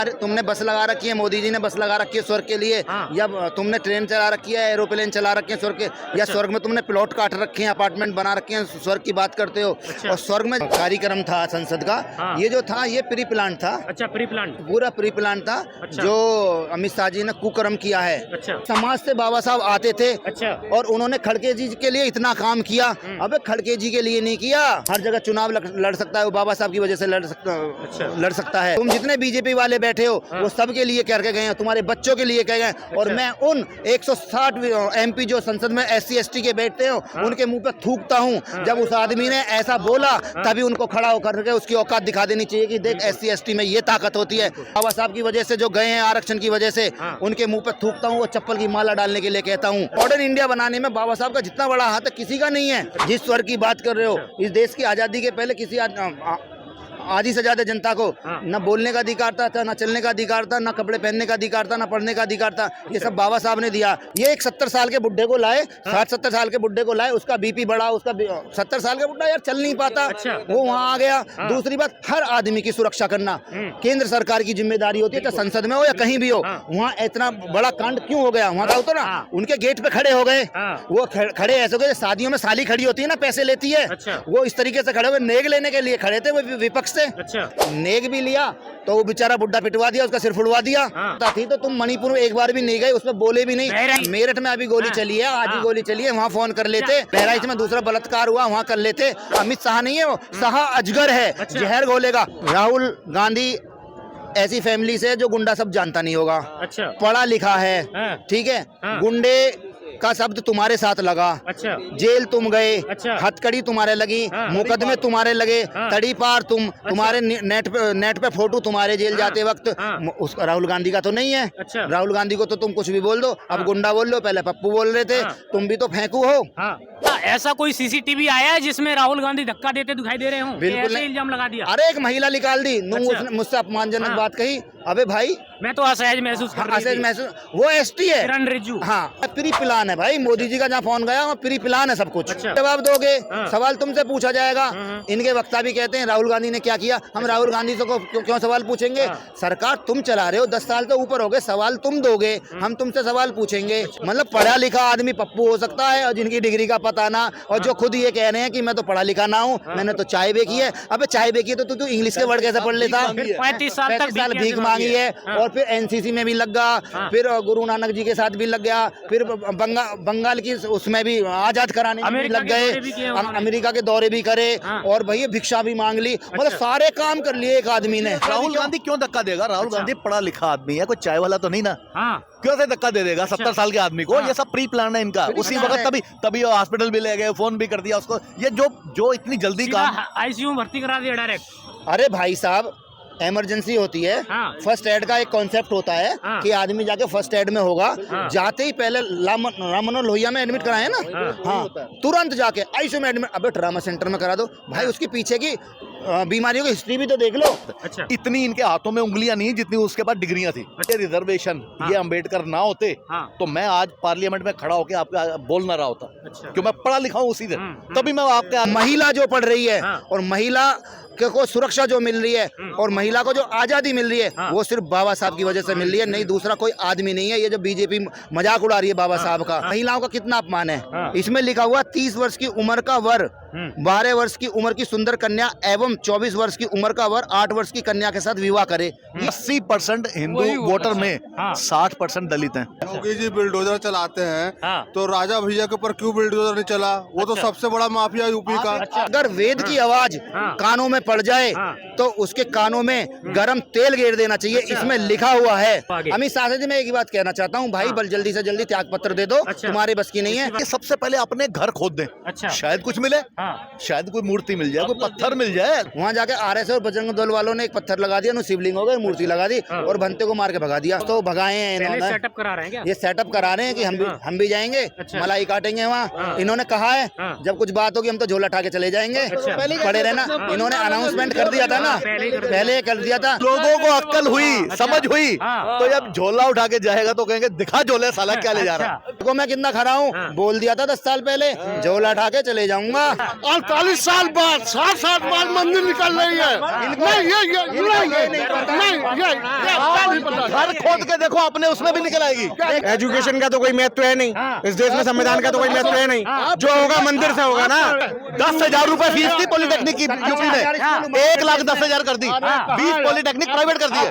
अरे तुमने बस लगा रखी है, मोदी जी ने बस लगा रखी है स्वर्ग के लिए, या तुमने ट्रेन चला रखी है, एरोप्लेन चला रखे हैं स्वर्ग के, या स्वर्ग में तुमने प्लॉट काट रखे हैं, अपार्टमेंट बना रखे हैं, स्वर्ग की बात करते हो। और स्वर्ग में कार्यक्रम था संसद का, ये जो था ये प्री प्लान था। अच्छा, प्री प्लान, पूरा प्री प्लान था। जो अमित शाह जी ने कुकर्म किया है। समाज से बाबा साहब आते थे और उन्होंने खड़गे जी के लिए इतना काम किया। अबे खड़गे जी के लिए नहीं किया, हर जगह चुनाव लड़ सकता है वो, बाबा साहब की वजह से लड़ सकता है। तुम जितने बीजेपी वाले बैठे हो वो सब के लिए करके गए हैं, तुम्हारे बच्चों के लिए कह गए। और मैं उन 160 MP जो संसद में SC ST के बैठते हो उनके मुंह पे थूकता हूँ। जब उस आदमी ने ऐसा बोला तभी उनको खड़ा होकर के उसकी औकात दिखा देनी चाहिए कि देख SC ST में ये ताकत होती है। बाबा साहब की वजह से जो गए हैं आरक्षण की वजह से, उनके मुंह पे थूकता हूँ, वो चप्पल की माला डालने के लिए कहता हूँ। मॉडर्न इंडिया बनाने में बाबा साहब का जितना बड़ा हाथ है किसी का नहीं है। जिस स्वर्ग की बात कर रहे हो, इस देश की आजादी के पहले किसी आधी से ज्यादा जनता को न बोलने का अधिकार था, न चलने का अधिकार था, न कपड़े पहनने का अधिकार था, न पढ़ने का अधिकार था। ये सब बाबा साहब ने दिया। ये एक 70 साल के बुढ़े को लाए, 60-70 साल के बुढ़े को लाए, उसका BP बढ़ा, उसका 70 साल का बुढ़ा यार चल नहीं पाता, वो वहाँ आ गया। दूसरी बात, हर आदमी की सुरक्षा करना केंद्र सरकार की जिम्मेदारी होती है, चाहे संसद में हो या कहीं भी हो। वहाँ इतना बड़ा कांड क्यों हो गया? वहाँ का होता ना, उनके गेट पे खड़े हो गए, वो खड़े ऐसे हो गए, शादियों में साली खड़ी होती है ना, पैसे लेती है, वो इस तरीके से खड़े हुए नेग लेने के लिए खड़े थे वो विपक्ष से। नेग भी लिया तो वो बेचारा बुड्ढा पिटवा दिया, उसका सिर फुड़वा दिया। थी तो तुम मणिपुर में एक बार भी नहीं गए, उसमें बोले भी नहीं। मेरठ में अभी गोली चली है, आज ही गोली चली है, वहाँ फोन कर लेते। बहराइच में दूसरा बलात्कार हुआ, वहाँ कर लेते। अमित शाह नहीं है वो, शाह अजगर है, जहर घोलेगा। राहुल गांधी ऐसी फैमिली से जो गुंडा सब जानता नहीं होगा, पढ़ा लिखा है, ठीक है। गुंडे का शब्द तुम्हारे साथ लगा, जेल तुम गए, हथकड़ी तुम्हारे लगी, मुकदमे तुम्हारे लगे, तड़ी पार तुम्हारे नेट पे फोटो तुम्हारे जेल जाते वक्त। राहुल गांधी का तो नहीं है। राहुल गांधी को तो तुम कुछ भी बोल दो, अब गुंडा बोल लो, पहले पप्पू बोल रहे थे, तुम भी तो फेंकू हो। ऐसा कोई CCTV आया है जिसमें राहुल गांधी धक्का देते दिखाई दे रहे हो? बिल्कुल इल्जाम लगा दिया। अरे एक महिला निकाल दी, मुझसे अपमानजनक बात कही। अबे भाई मैं तो असहज महसूस कर रही थी। वो ST है, किरण रिजिजू। हाँ, प्री प्लान है भाई, मोदी जी का जहाँ फोन गया वहाँ प्री प्लान है सब कुछ। जवाब दोगे, सवाल तुमसे पूछा जाएगा। इनके वक्ता भी कहते हैं राहुल गांधी ने क्या किया, हम राहुल गांधी से क्यों सवाल पूछेंगे? सरकार तुम चला रहे हो, 10 साल तो ऊपर हो गए, सवाल तुम दोगे, हम तुमसे सवाल पूछेंगे। मतलब पढ़ा लिखा आदमी पप्पू हो सकता है और जिनकी डिग्री का पता ना, और जो खुद ये कह रहे हैं कि मैं तो पढ़ा लिखा ना हूँ, मैंने तो चाय बेची है। अबे चाय बेची तो तू इंग्लिश के वर्ड कैसे पढ़ लेता? 35 साल भीख मांगी है, और फिर NCC में भी लग गया, फिर गुरु नानक जी के साथ भी लग गया, फिर बंगाल की उसमें भी आजाद कराने में भी लग गए, अमेरिका के दौरे भी करे, और भैया भिक्षा भी मांग ली। मतलब सारे काम कर लिए एक आदमी ने। राहुल गांधी क्यों धक्का देगा? राहुल गांधी पढ़ा लिखा आदमी है, कोई चाय वाला तो नहीं ना, क्यों से धक्का दे देगा 70 साल के आदमी को? ये सब प्री प्लान है इनका। उसी वक्त तभी हॉस्पिटल भी ले गए, फोन भी कर दिया उसको। ये जो इतनी जल्दी काम, ICU में भर्ती करा दिया डायरेक्ट। अरे भाई साहब, इमरजेंसी होती है, फर्स्ट एड का एक कॉन्सेप्ट होता है कि आदमी जाके फर्स्ट एड में होगा, जाते ही पहले राम मनोहर लोहिया में एडमिट कराए ना, हाँ, तुरंत जाके ICU में एडमिट। अबे ट्रामा सेंटर में करा दो भाई, उसके पीछे की बीमारियों की हिस्ट्री भी तो देख लो। इतनी इनके हाथों में उंगलियां नहीं जितनी उसके पास डिग्रियां थी। रिजर्वेशन ये अंबेडकर ना होते तो मैं आज पार्लियामेंट में खड़ा होकर आपका बोल ना रहा होता, क्यों? मैं पढ़ा लिखा हूँ उसी से, तभी मैं आपके। महिला जो पढ़ रही है और महिला को सुरक्षा जो मिल रही है और महिला को जो आजादी मिल रही है, वो सिर्फ बाबा साहब की वजह से मिल रही है, नहीं दूसरा कोई आदमी नहीं है। ये जो बीजेपी मजाक उड़ा रही है बाबा साहब का, महिलाओं का कितना अपमान है। इसमें लिखा हुआ 30 वर्ष की उम्र का वर, 12 वर्ष की उम्र की सुंदर कन्या एवं 24 वर्ष की उम्र का वर 8 वर्ष की कन्या के साथ विवाह करे। 80% हिंदू वोटर में 60% दलित हैं। योगी जी बुलडोजर चलाते हैं, तो राजा भैया के ऊपर क्यों बुलडोजर नहीं चला? वो तो सबसे बड़ा माफिया यूपी का। अगर वेद की आवाज कानों में पड़ जाए तो उसके कानों में गरम तेल गेर देना चाहिए। इसमें लिखा हुआ है। अमित शाह जी, मैं एक बात कहना चाहता हूँ भाई, बल जल्दी से जल्दी त्याग पत्र दे दो, तुम्हारी बस की नहीं है। ये सबसे पहले अपने घर खोद दें, शायद कुछ मिले, शायद कोई मूर्ति मिल जाए, कोई पत्थर मिल जाए। वहाँ जाके RS और बजरंग दल वालों ने एक पत्थर लगा दिया, शिवलिंग हो गए, मूर्ति लगा दी और भंते को मार के भगा दिया। तो भगाए हैं इन्होंने, सेटअप करा रहे हैं क्या? ये सेटअप करा रहे हैं कि हम भी जाएंगे, मलाई काटेंगे वहाँ। इन्होंने कहा है जब कुछ बात होगी हम तो झोला उठा के चले जाएंगे, पहले पड़े रहना। इन्होंने अनाउंसमेंट कर दिया था ना, पहले कर दिया था। लोगों को अक्ल हुई, समझ हुई, तो जब झोला उठा के जाएगा तो कहेंगे दिखा झोले साला क्या ले जा रहा है। देखो मैं कितना खड़ा हूँ, बोल दिया था 10 साल पहले, झोला उठा के चले जाऊंगा। 48 साल बाद 60 साल बाद मंदिर निकल रही है। घर खोद के देखो अपने, उसमें भी निकल आएगी। एजुकेशन का तो कोई महत्व है नहीं, इस देश में संविधान का तो कोई महत्व है नहीं, जो होगा मंदिर से होगा ना। 10,000 रुपए फीस थी पॉलिटेक्निक की यूपी में, 1,10,000 कर दी, 20 पॉलिटेक्निक प्राइवेट कर दिए।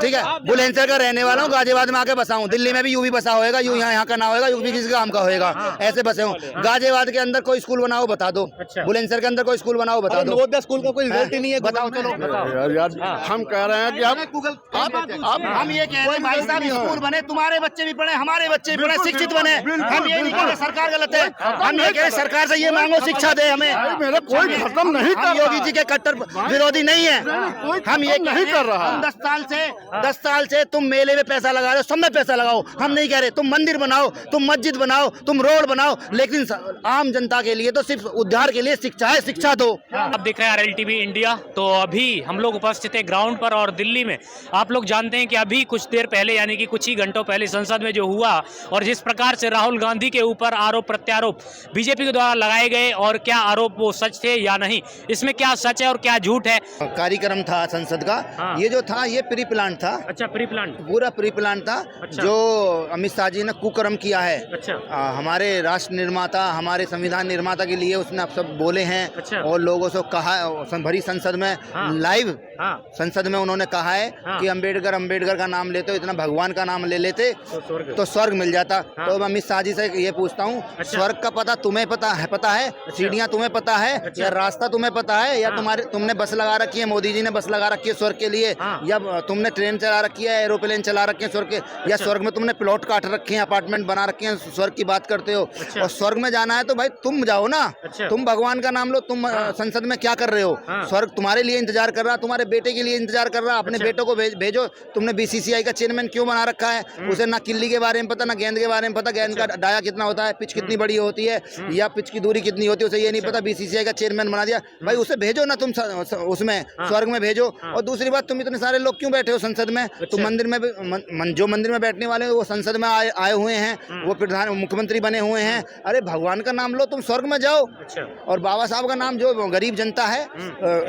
ठीक है, बुलंदशहर का रहने वाला हूँ, गाजियाबाद में आके बसा हूँ। दिल्ली में भी यूं भी बसा होएगा, यूं यहाँ का ना होएगा, यूं भी किसी काम का होएगा, ऐसे बसे हूँ। गाजियाबाद के अंदर कोई स्कूल बनाओ बता दो, बुलंदशहर के अंदर कोई स्कूल बनाओ बता दो। नवोदय स्कूल का कोई रिजल्ट ही नहीं है, बताओ चलो। यार हम कह रहे हैं कि हम ये कह रहे हैं भाई साहब, स्कूल बने, तुम्हारे बच्चे भी पढ़े, हमारे बच्चे भी पढ़े, शिक्षित बने। हम ये नहीं कह रहे सरकार गलत है, हम ये कह रहे सरकार से ये मांगो शिक्षा दे हमें। मेरा कोई खत्म नहीं कर योगी जी के कट्टर विरोधी नहीं है, हम ये नहीं कर रहा। हम 10 साल से तुम मेले में पैसा लगा रहे हो, सब में पैसा लगाओ, हम नहीं कह रहे तुम मंदिर बनाओ, तुम मस्जिद बनाओ, तुम रोड बनाओ, लेकिन आम जनता के लिए तो सिर्फ उद्धार के लिए शिक्षा है, शिक्षा दो। आप देख रहे हैं RL TV इंडिया। तो अभी हम लोग उपस्थित है ग्राउंड पर, और दिल्ली में आप लोग जानते हैं कि अभी कुछ देर पहले, यानी कि कुछ ही घंटों पहले संसद में जो हुआ, और जिस प्रकार से राहुल गांधी के ऊपर आरोप प्रत्यारोप बीजेपी के द्वारा लगाए गए, और क्या आरोप वो सच थे या नहीं, इसमें क्या सच है और क्या झूठ है। कार्यक्रम था संसद का, ये जो था ये प्री प्लान था। अच्छा, प्री प्लान, पूरा प्री प्लान था। अच्छा। जो अमित शाह जी ने कुकर्म किया है, अच्छा। हमारे राष्ट्र निर्माता, हमारे संविधान निर्माता के लिए उसने अब सब बोले हैं। अच्छा। और लोगों से कहा, भरी संसद में लाइव संसद में उन्होंने कहा है कि अंबेडकर का नाम लेते हो, इतना भगवान का नाम ले लेते तो स्वर्ग मिल जाता। तो मैं अमित शाह जी से ये पूछता हूँ, स्वर्ग का पता तुम्हें पता है? सीढ़ियाँ तुम्हें पता है या रास्ता तुम्हें पता है? या तुमने बस लगा रखी है, मोदी जी ने बस लगा रखी है स्वर्ग के लिए, या तुमने ट्रेन चला रखी है, एरोप्लेन चला रखे हैं स्वर्ग के, या स्वर्ग में तुमने प्लॉट काट रखे हैं, अपार्टमेंट बना रखे हैं, स्वर्ग की बात करते हो। और स्वर्ग में जाना है तो भाई तुम जाओ ना, तुम भगवान का नाम लो। तुम संसद में क्या कर रहे हो? स्वर्ग तुम्हारे लिए इंतजार कर रहा, तुम्हारे बेटे के लिए इंतजार कर रहा। अपने बेटों को भेजो। तुमने BCCI का चेयरमैन क्यों बना रखा है? उसे ना किल्ली के बारे में पता, ना गेंद के बारे में पता, गेंद का डाया कितना होता है, पिच कितनी बड़ी होती है, या पिच की दूरी कितनी होती है, उसे ये नहीं पता। BCCI का चेयरमैन बना दिया, भाई उसे भेजो ना तुम उसमें स्वर्ग में भेजो। और दूसरी बात, तुम इतने सारे लोग क्यों बैठे हो संसद में? तुम मंदिर में जो मंदिर में बैठने वाले वो संसद में आए हुए हैं, वो प्रधान मुख्यमंत्री बने हुए हैं। अरे भगवान का नाम लो, तुम स्वर्ग में जाओ। और बाबा साहब का नाम, जो गरीब जनता है,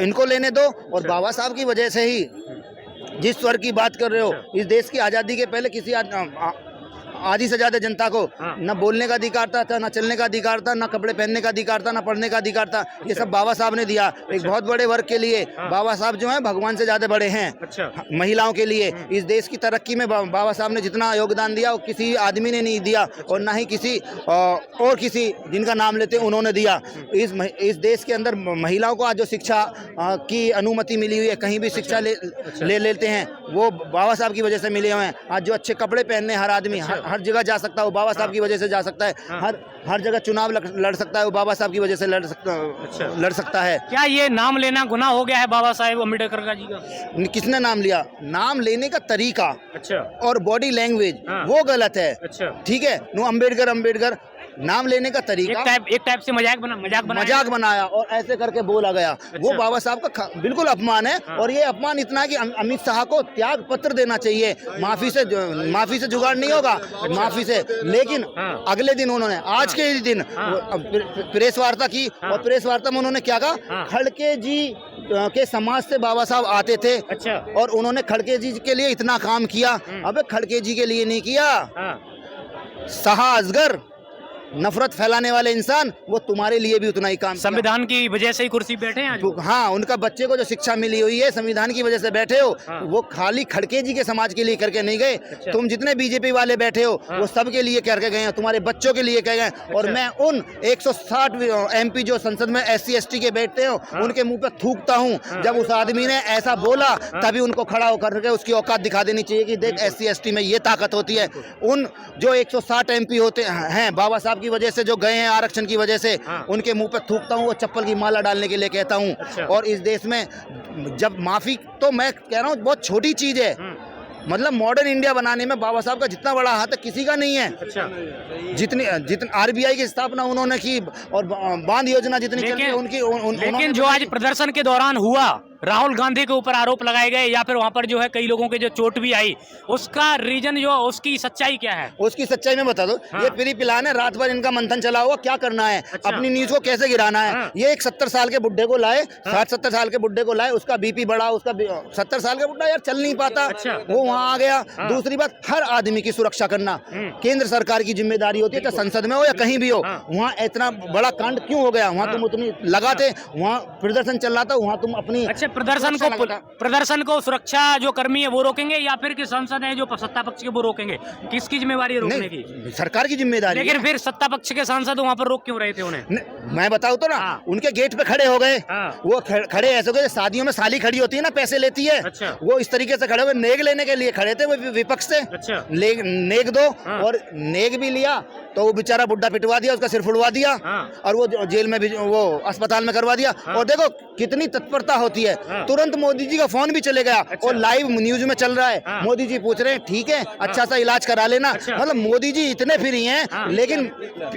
इनको लेने दो। और बाबा साहब की वजह से ही जिस स्वर्ग की बात कर रहे हो, इस देश की आज़ादी के पहले किसी आधी से ज्यादा जनता को न बोलने का अधिकार था, न चलने का अधिकार था, न कपड़े पहनने का अधिकार था, न पढ़ने का अधिकार था। ये सब बाबा साहब ने दिया। एक बहुत बड़े वर्ग के लिए बाबा साहब जो हैं भगवान से ज्यादा बड़े हैं। महिलाओं के लिए इस देश की तरक्की में बाबा साहब ने जितना योगदान दिया वो किसी आदमी ने नहीं दिया, और ना ही किसी और किसी जिनका नाम लेते हैं उन्होंने दिया। इस देश के अंदर महिलाओं को आज जो शिक्षा की अनुमति मिली हुई है, कहीं भी शिक्षा ले लेते हैं, वो बाबा साहब की वजह से मिले हुए हैं। आज जो अच्छे कपड़े पहनने हर आदमी हर जगह जा सकता है, वो बाबा साहब की वजह से जा सकता है। हर जगह चुनाव लड़ सकता है, वो बाबा साहब की वजह से लड़ सकता है। क्या ये नाम लेना गुनाह हो गया है बाबा साहेब अम्बेडकर का जी का? किसने नाम लिया? नाम लेने का तरीका अच्छा और बॉडी लैंग्वेज वो गलत है। अच्छा, ठीक है, नो अम्बेडकर नाम लेने का तरीका एक टाइप से मजाक बनाया और ऐसे करके बोला गया। अच्छा। वो बाबा साहब का बिल्कुल अपमान है। और ये अपमान इतना है कि अमित शाह को त्याग पत्र देना चाहिए। माफी से जुगाड़ नहीं होगा, माफी से। लेकिन अगले दिन उन्होंने, आज के ही दिन प्रेस वार्ता की, और प्रेस वार्ता में उन्होंने क्या कहा? खड़के जी के समाज से बाबा साहब आते थे। अच्छा। और उन्होंने खड़के जी के लिए इतना काम किया। अबे खड़के जी के लिए नहीं किया, शाह असगर नफरत फैलाने वाले इंसान, वो तुम्हारे लिए भी उतना ही काम। संविधान की वजह से ही कुर्सी बैठे हैं। हाँ, उनका बच्चे को जो शिक्षा मिली हुई है संविधान की वजह से बैठे हो। वो खाली खड़के जी के समाज के लिए करके नहीं गए। अच्छा। तुम जितने बीजेपी वाले बैठे हो वो सबके लिए करके गए हैं, तुम्हारे बच्चों के लिए कह गए। अच्छा। और मैं उन 160 MP जो संसद में SC ST के बैठते हो उनके मुंह पे थूकता हूँ। जब उस आदमी ने ऐसा बोला तभी उनको खड़ा होकर के उसकी औकात दिखा देनी चाहिए कि देख SC ST में ये ताकत होती है। उन जो 160 MP होते हैं बाबा साहब की वजह से जो गए हैं आरक्षण की वजह से, उनके मुंह पे थूकता हूँ, वो चप्पल की माला डालने के लिए कहता हूँ। अच्छा। और इस देश में जब माफी, तो मैं कह रहा हूँ बहुत छोटी चीज है। मतलब मॉडर्न इंडिया बनाने में बाबा साहब का जितना बड़ा हाथ है किसी का नहीं है। अच्छा। जितनी आरबीआई की स्थापना उन्होंने की और बांध योजना जितनी चल रही है उनकी लेकिन जो आज प्रदर्शन के दौरान हुआ, राहुल गांधी के ऊपर आरोप लगाए गए या फिर वहां पर जो है कई लोगों के जो चोट भी आई, उसका रीजन जो उसकी सच्चाई क्या है? उसकी सच्चाई में बता दो। ये प्री प्लान है, रात भर इनका मंथन चला हुआ, क्या करना है, अपनी न्यूज को कैसे गिराना है। ये एक 70 साल के बुड्ढे को लाए, 60-70 साल के बुड्ढे को लाए, उसका बीपी बढ़ा, उसका 70 साल का बुड्ढा यार चल नहीं पाता, वो वहां आ गया। दूसरी बात, हर आदमी की सुरक्षा करना केंद्र सरकार की जिम्मेदारी होती है, चाहे संसद में हो या कहीं भी हो। वहाँ इतना बड़ा कांड क्यों हो गया? वहाँ तुम उतनी लगाते, वहाँ प्रदर्शन चल रहा था, वहाँ तुम अपनी प्रदर्शन को सुरक्षा जो कर्मी है वो रोकेंगे या फिर कि सांसद है जो सत्ता पक्ष के वो रोकेंगे? किसकी जिम्मेवारी है रोकने की? सरकार की जिम्मेदारी। लेकिन फिर सत्ता पक्ष के सांसद वहाँ पर रोक क्यों रहे थे उन्हें? मैं बताऊँ तो ना, उनके गेट पे खड़े हो गए, वो खड़े ऐसे हो गए, शादियों में साली खड़ी होती है ना, पैसे लेती है, वो इस तरीके से खड़े हुए नेग लेने के लिए खड़े थे वो विपक्ष से। नेग दो, और नेग भी लिया तो वो बेचारा बुड्ढा पिटवा दिया, उसका सिर फुड़वा दिया और वो जेल में भी, वो अस्पताल में करवा दिया। और देखो कितनी तत्परता होती है, तुरंत मोदी जी का फोन भी चले गया और लाइव न्यूज में चल रहा है। मोदी जी पूछ रहे हैं ठीक है, अच्छा सा इलाज करा लेना। मतलब मोदी जी इतने फ्री हैं, लेकिन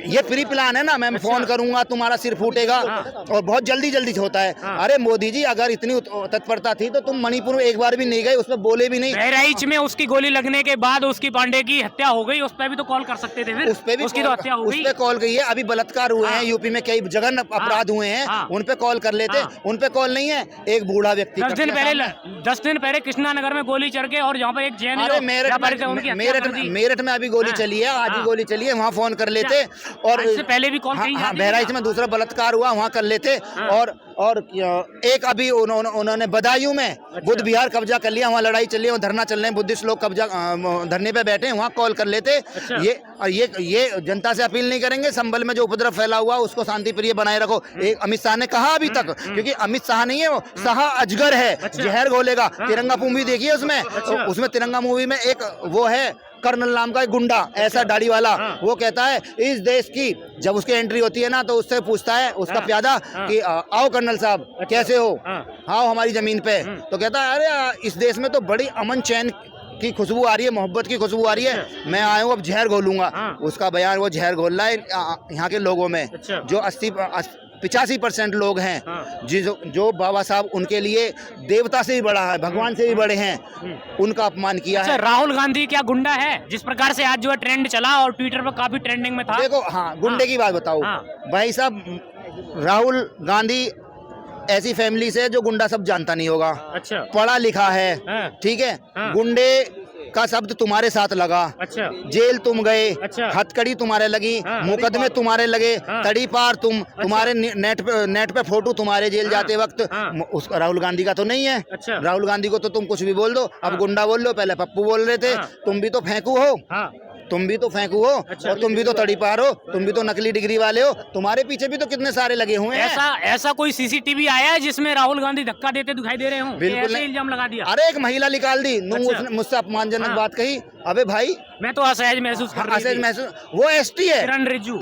ये प्री प्लान है ना, मैं फोन करूंगा तुम्हारा सिर फूटेगा और बहुत जल्दी जल्दी होता है। अरे मोदी जी अगर इतनी तत्परता थी तो तुम मणिपुर में एक बार भी नहीं गए, उसमें बोले भी नहीं। बहराइच में उसकी गोली लगने के बाद उसकी पांडे की हत्या हो गई, उस पर भी तो कॉल कर सकते थे, फिर उस पे भी उसकी तो हत्या हो गई। उस पे कॉल गई है, अभी बलात्कार हुए हैं यूपी में, कई जघन्य अपराध हुए हैं, उन पे कॉल कर लेते। उन पे कॉल नहीं है। एक बूढ़ा व्यक्ति 10 दिन पहले कृष्णा नगर में गोली चढ़ के, और जहाँ पर एक जैन मेरठ में अभी गोली चली है, आज ही गोली चली है, वहाँ फोन कर लेते। और इससे पहले भी कॉल करी जाती है। बहराइच में दूसरा बलात्कार हुआ, वहाँ कर लेते। और एक अभी उन्होंने बदायूं में बुद्ध विहार कब्जा कर लिया, वहाँ लड़ाई चल रही है, धरना चल रहे हैं, बुद्धिस्ट लोग कब्जा धरने पे बैठे हैं, वहाँ कॉल कर लेते। ये जनता से अपील नहीं करेंगे, संभल में जो उपद्रव फैला हुआ उसको शांति प्रिय बनाए रखो। एक अमित शाह ने कहा अभी तक, क्योंकि अमित शाह नहीं है, वो शाह अजगर है, जहर घोलेगा। तिरंगा मूवी देखिए, उसमें तिरंगा मूवी में एक वो है कर्नल नाम का एक गुंडा, ऐसा दाढ़ी वाला, वो कहता है इस देश की, जब उसकी एंट्री होती है ना तो उससे पूछता है उसका प्यादा कि आओ कर्नल साहब कैसे हो, आओ हमारी जमीन पे। तो कहता है अरे इस देश में तो बड़ी अमन चैन की खुशबू आ रही है, मोहब्बत की खुशबू आ रही है, मैं आया हूँ अब जहर घोलूंगा। उसका बयान वो जहर घोल रहा है यहाँ के लोगों में, जो 85% लोग हैं जो बाबा साहब उनके लिए देवता से भी बड़ा है, भगवान से भी बड़े हैं, उनका अपमान किया है। राहुल गांधी क्या गुंडा है? जिस प्रकार से आज जो है ट्रेंड चला और ट्विटर पर काफी ट्रेंडिंग में था। देखो गुंडे की बात बताओ भाई साहब, राहुल गांधी ऐसी फैमिली से जो गुंडा सब जानता नहीं होगा, पढ़ा लिखा है, ठीक है, गुंडे का शब्द तुम्हारे साथ लगा, जेल तुम गए, हथकड़ी तुम्हारे लगी, मुकदमे तुम्हारे लगे, तड़ी पार तुम्हारे नेट पे फोटो तुम्हारे जेल जाते वक्त। उस राहुल गांधी का तो नहीं है। राहुल गांधी को तो तुम कुछ भी बोल दो, अब गुंडा बोल लो, पहले पप्पू बोल रहे थे, तुम भी तो फेंकू हो, तुम भी तो फेंकू हो, और तुम भी तो तड़ी पार हो, तुम भी तो नकली डिग्री वाले हो, तुम्हारे पीछे भी तो कितने सारे लगे हुए हैं। ऐसा कोई सीसीटीवी आया है जिसमें राहुल गांधी धक्का देते दिखाई दे रहे हो? बिल्कुल इल्जाम लगा दिया। अरे एक महिला निकाल दी, मुझसे अपमानजनक बात कही। अबे भाई मैं तो असहज महसूस कर रही थी। वो एसटी है, किरण रिज्जू।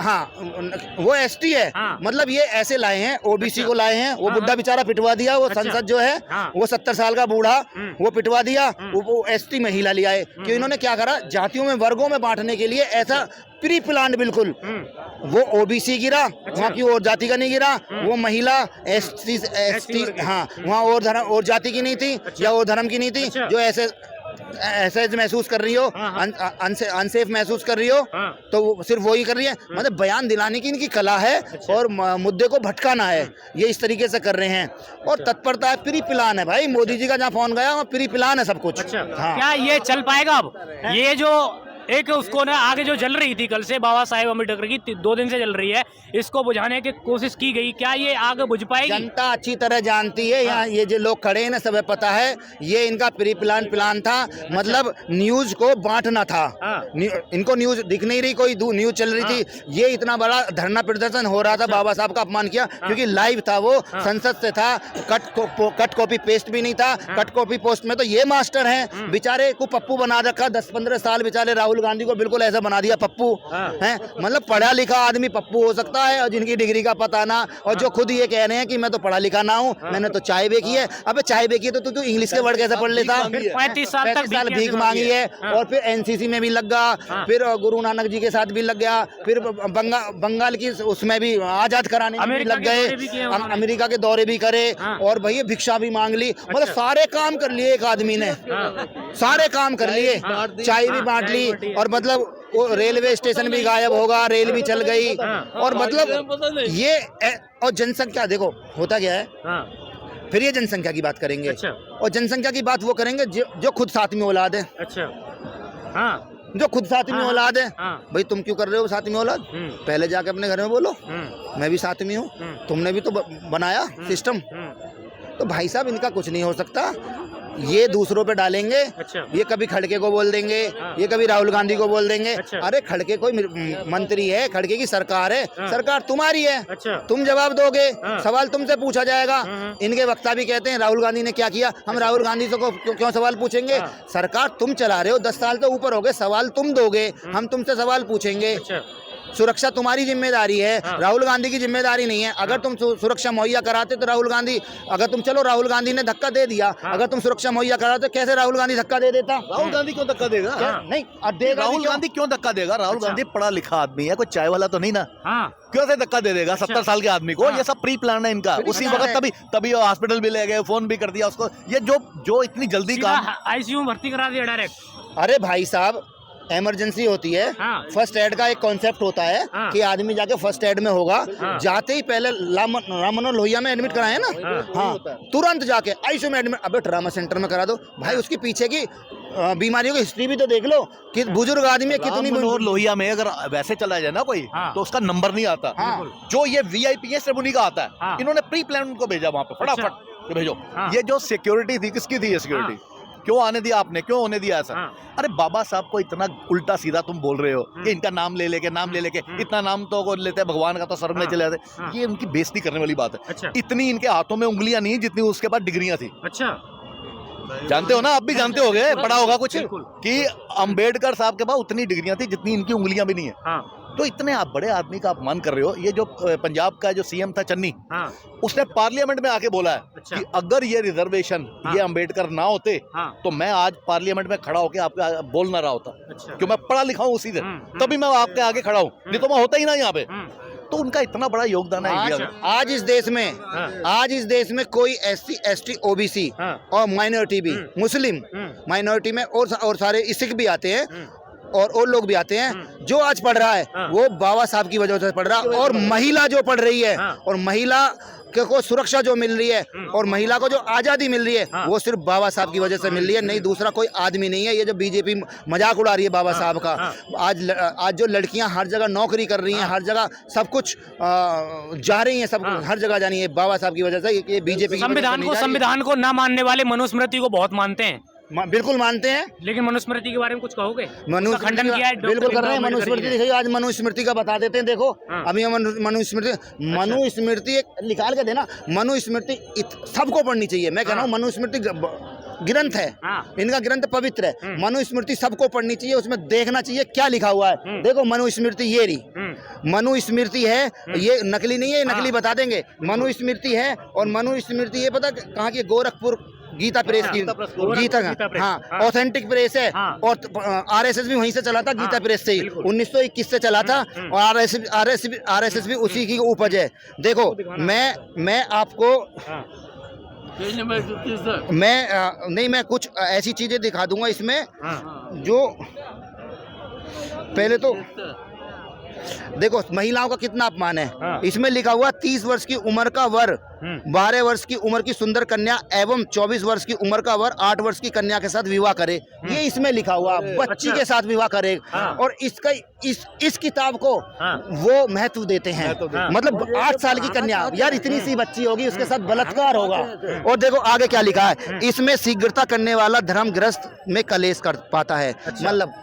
वो एसटी है। मतलब ये ऐसे लाए हैं, ओबीसी को लाए हैं, वो बुढ़ा बेचारा पिटवा दिया, वो संसद जो है वो 70 साल का बूढ़ा वो पिटवा दिया, वो एसटी महिला ले आए। कि इन्होंने क्या करा, जातियों में वर्गों में बांटने के लिए ऐसा प्री प्लान, बिल्कुल वो ओबीसी गिरा, वहाँ की और जाति का नहीं गिरा, वो महिला एसटी वहाँ और धर्म और जाति की नहीं थी या और धर्म की नहीं थी, जो ऐसे महसूस कर रही हो, अनसेफ महसूस कर रही हो, तो वो सिर्फ वही कर रही है। मतलब बयान दिलाने की इनकी कला है और मुद्दे को भटकाना है, ये इस तरीके से कर रहे हैं। और तत्परता है, प्री प्लान है भाई। मोदी जी का जहाँ फोन गया वहाँ प्री प्लान है सब कुछ। क्या ये चल पाएगा अब? ये जो एक उसको ना आगे जो जल रही थी कल से बाबा साहेब अम्बेडकर की 2 दिन से जल रही है, इसको बुझाने की कोशिश की गई, क्या ये आगे बुझ पाएगी? जनता अच्छी तरह जानती है, यहाँ ये जो लोग खड़े हैं ना, सब पता है ये इनका प्री प्लान था। मतलब न्यूज को बांटना था। इनको न्यूज दिख नहीं रही, कोई न्यूज चल रही थी, ये इतना बड़ा धरना प्रदर्शन हो रहा था, बाबा साहब का अपमान किया, क्योंकि लाइव था, वो संसद से था, कट कॉपी पेस्ट भी नहीं था। कट कॉपी पोस्ट में तो ये मास्टर हैं, बेचारे को पप्पू बना रखा 10-15 साल, बेचारे राहुल राहुल गांधी को बिल्कुल ऐसा बना दिया पप्पू है। मतलब पढ़ा लिखा आदमी पप्पू हो सकता है और जिनकी डिग्री का पता ना, और जो खुद ये कह रहे हैं कि मैं तो पढ़ा लिखा ना हूँ, मैंने तो चाय बेची है। अबे चाय बेची है तो तू इंग्लिश के वर्ड कैसे पढ़ लेता? 35 साल भीख मांगी है और फिर एनसीसी में भी लग गया, फिर गुरु नानक जी के साथ भी लग गया, फिर बंगाल की उसमें भी आजाद कराने में भी लग गए, अमेरिका के दौरे भी करे और भैया भिक्षा भी मांग ली। मतलब सारे काम कर लिए एक आदमी ने, सारे काम कर लिए, चाय भी बांट ली और मतलब वो रेलवे स्टेशन भी गायब होगा, रेल भी चल गई। और मतलब ये और जनसंख्या देखो होता क्या है, फिर ये जनसंख्या की बात करेंगे। और जनसंख्या की बात वो करेंगे जो खुद साथ में औलाद है। जो खुद साथ में औलाद है। भाई तुम क्यों कर रहे हो साथ में औलाद? पहले जाके अपने घर में बोलो मैं भी साथ में हूँ, तुमने भी तो बनाया सिस्टम। तो भाई साहब इनका कुछ नहीं हो सकता, ये दूसरों पे डालेंगे। ये कभी खड़के को बोल देंगे, ये कभी राहुल गांधी को बोल देंगे। अरे खड़के कोई मंत्री है, खड़के की सरकार है, सरकार तुम्हारी है, तुम जवाब दोगे, सवाल तुमसे पूछा जाएगा। इनके वक्ता भी कहते हैं राहुल गांधी ने क्या किया, हम राहुल गांधी से क्यों सवाल पूछेंगे? सरकार तुम चला रहे हो, 10 साल तो ऊपर हो गए, सवाल तुम दोगे, हम तुमसे सवाल पूछेंगे। सुरक्षा तुम्हारी जिम्मेदारी है, राहुल गांधी की जिम्मेदारी नहीं है। अगर तुम सुरक्षा मुहैया कराते तो राहुल गांधी, अगर तुम चलो राहुल गांधी ने धक्का दे दिया, अगर तुम सुरक्षा मुहैया कराते तो कैसे राहुल गांधी धक्का दे देता? राहुल गांधी क्यों धक्का देगा? नहीं राहुल गांधी क्यों धक्का देगा? राहुल गांधी पढ़ा लिखा आदमी है, कोई चाय वाला तो नहीं ना। क्यों से धक्का दे देगा 70 साल के आदमी को? ये सब प्री प्लान है इनका। उसी वक्त तभी हॉस्पिटल भी ले गए, फोन भी कर दिया उसको। ये जो इतनी जल्दी काम, आईसीयू में भर्ती करा दिया डायरेक्ट। अरे भाई साहब इमरजेंसी होती है, फर्स्ट एड का एक कॉन्सेप्ट होता है कि आदमी जाके फर्स्ट एड में होगा, जाते ही पहले राम मनोहर लोहिया में एडमिट कराए ना, तुरंत जाके आईसीयू में एडमिट, अबे ट्रामा सेंटर में करा दो भाई। उसकी पीछे की बीमारियों की हिस्ट्री भी तो देख लो कि बुजुर्ग आदमी कितनी। मनोहर लोहिया में अगर वैसे चला जाए ना कोई तो उसका नंबर नहीं आता। जो ये VIP है सिर्फ उन्हीं का आता है। इन्होंने प्री प्लान उनको भेजा वहां पे, फटाफट भेजो। ये जो सिक्योरिटी थी, किसकी थी ये सिक्योरिटी? क्यों आने दिया आपने, क्यों होने दिया ऐसा? अरे बाबा साहब को इतना उल्टा सीधा तुम बोल रहे हो कि इनका नाम ले लेके इतना नाम तो लेते हैं, भगवान का तो स्वर्ग में चले जाते। ये उनकी बेइज्जती करने वाली बात है। इतनी इनके हाथों में उंगलियां नहीं जितनी उसके पास डिग्रियां थी। जानते हो ना, आप भी जानते होगे, पढ़ा होगा कुछ कि अंबेडकर साहब के पास उतनी डिग्रियां थी जितनी इनकी उंगलियां भी नहीं है। तो इतने आप बड़े आदमी का अपमान कर रहे हो। ये जो पंजाब का जो CM था चन्नी, उसने पार्लियामेंट में आके बोला है कि अगर ये रिजर्वेशन ये अंबेडकर ना होते तो मैं आज पार्लियामेंट में खड़ा होकर आपके बोल ना रहा होता। क्यों? मैं पढ़ा लिखा हूँ उसी दिन, तभी मैं आपके आगे खड़ा हूँ, नहीं तो मैं होता ही ना यहाँ पे। तो उनका इतना बड़ा योगदान है। आज इस देश में कोई SC ST OBC और माइनॉरिटी भी, मुस्लिम माइनॉरिटी में और सारे सिख भी आते हैं और लोग भी आते हैं। जो आज पढ़ रहा है वो बाबा साहब की वजह से पढ़ रहा है। और महिला जो पढ़ रही है और महिला को सुरक्षा जो मिल रही है और महिला को जो आज़ादी मिल रही है वो सिर्फ बाबा साहब की वजह से मिल रही है, नहीं दूसरा कोई आदमी नहीं है। ये जो बीजेपी मजाक उड़ा रही है बाबा साहब का, आज जो लड़कियां हर जगह नौकरी कर रही हैं, हर जगह सब कुछ जा रही हैं, सब हर जगह जानी है बाबा साहब की वजह से। ये बीजेपी संविधान को ना मानने वाले मनुस्मृति को बहुत मानते हैं। बिल्कुल मानते हैं, लेकिन मनुस्मृति के बारे में कुछ कहोगे? खंडन किया है, बिल्कुल कर रहे हैं। मनुस्मृति देखिए, आज मनुस्मृति का बता देते हैं। देखो अभी मनुस्मृति एक निकाल के देना। मनुस्मृति सबको पढ़नी चाहिए। मैं कह रहा हूँ मनुस्मृति ग्रंथ है, इनका ग्रंथ पवित्र है। मनुस्मृति सबको पढ़नी चाहिए, उसमें देखना चाहिए क्या लिखा हुआ है। देखो मनुस्मृति ये रही, मनुस्मृति है, ये नकली नहीं है, नकली बता देंगे। मनुस्मृति है और मनुस्मृति ये पता कहाँ की? गोरखपुर गीता प्रेस की, गीता हाँ ऑथेंटिक प्रेस है। और RSS भी वहीं से चला था, गीता प्रेस से ही 1921 से चला था। और RSS भी उसी की उपज है। देखो मैं आपको मैं कुछ ऐसी चीजें दिखा दूंगा इसमें जो पहले तो देखो महिलाओं का कितना अपमान है। इसमें लिखा हुआ 30 वर्ष की उम्र का वर, 12 वर्ष की उम्र की सुंदर कन्या एवं 24 वर्ष की उम्र का वर 8 वर्ष की कन्या के साथ विवाह करे। ये इसमें लिखा हुआ, बच्ची के साथ विवाह करे। और इसका इस किताब को वो महत्व देते हैं। मतलब 8 साल की कन्या, यार इतनी सी बच्ची होगी, उसके साथ बलात्कार होगा। और देखो आगे क्या लिखा है, इसमें शीघ्रता करने वाला धर्मग्रस्त में कलेश कर पाता है। मतलब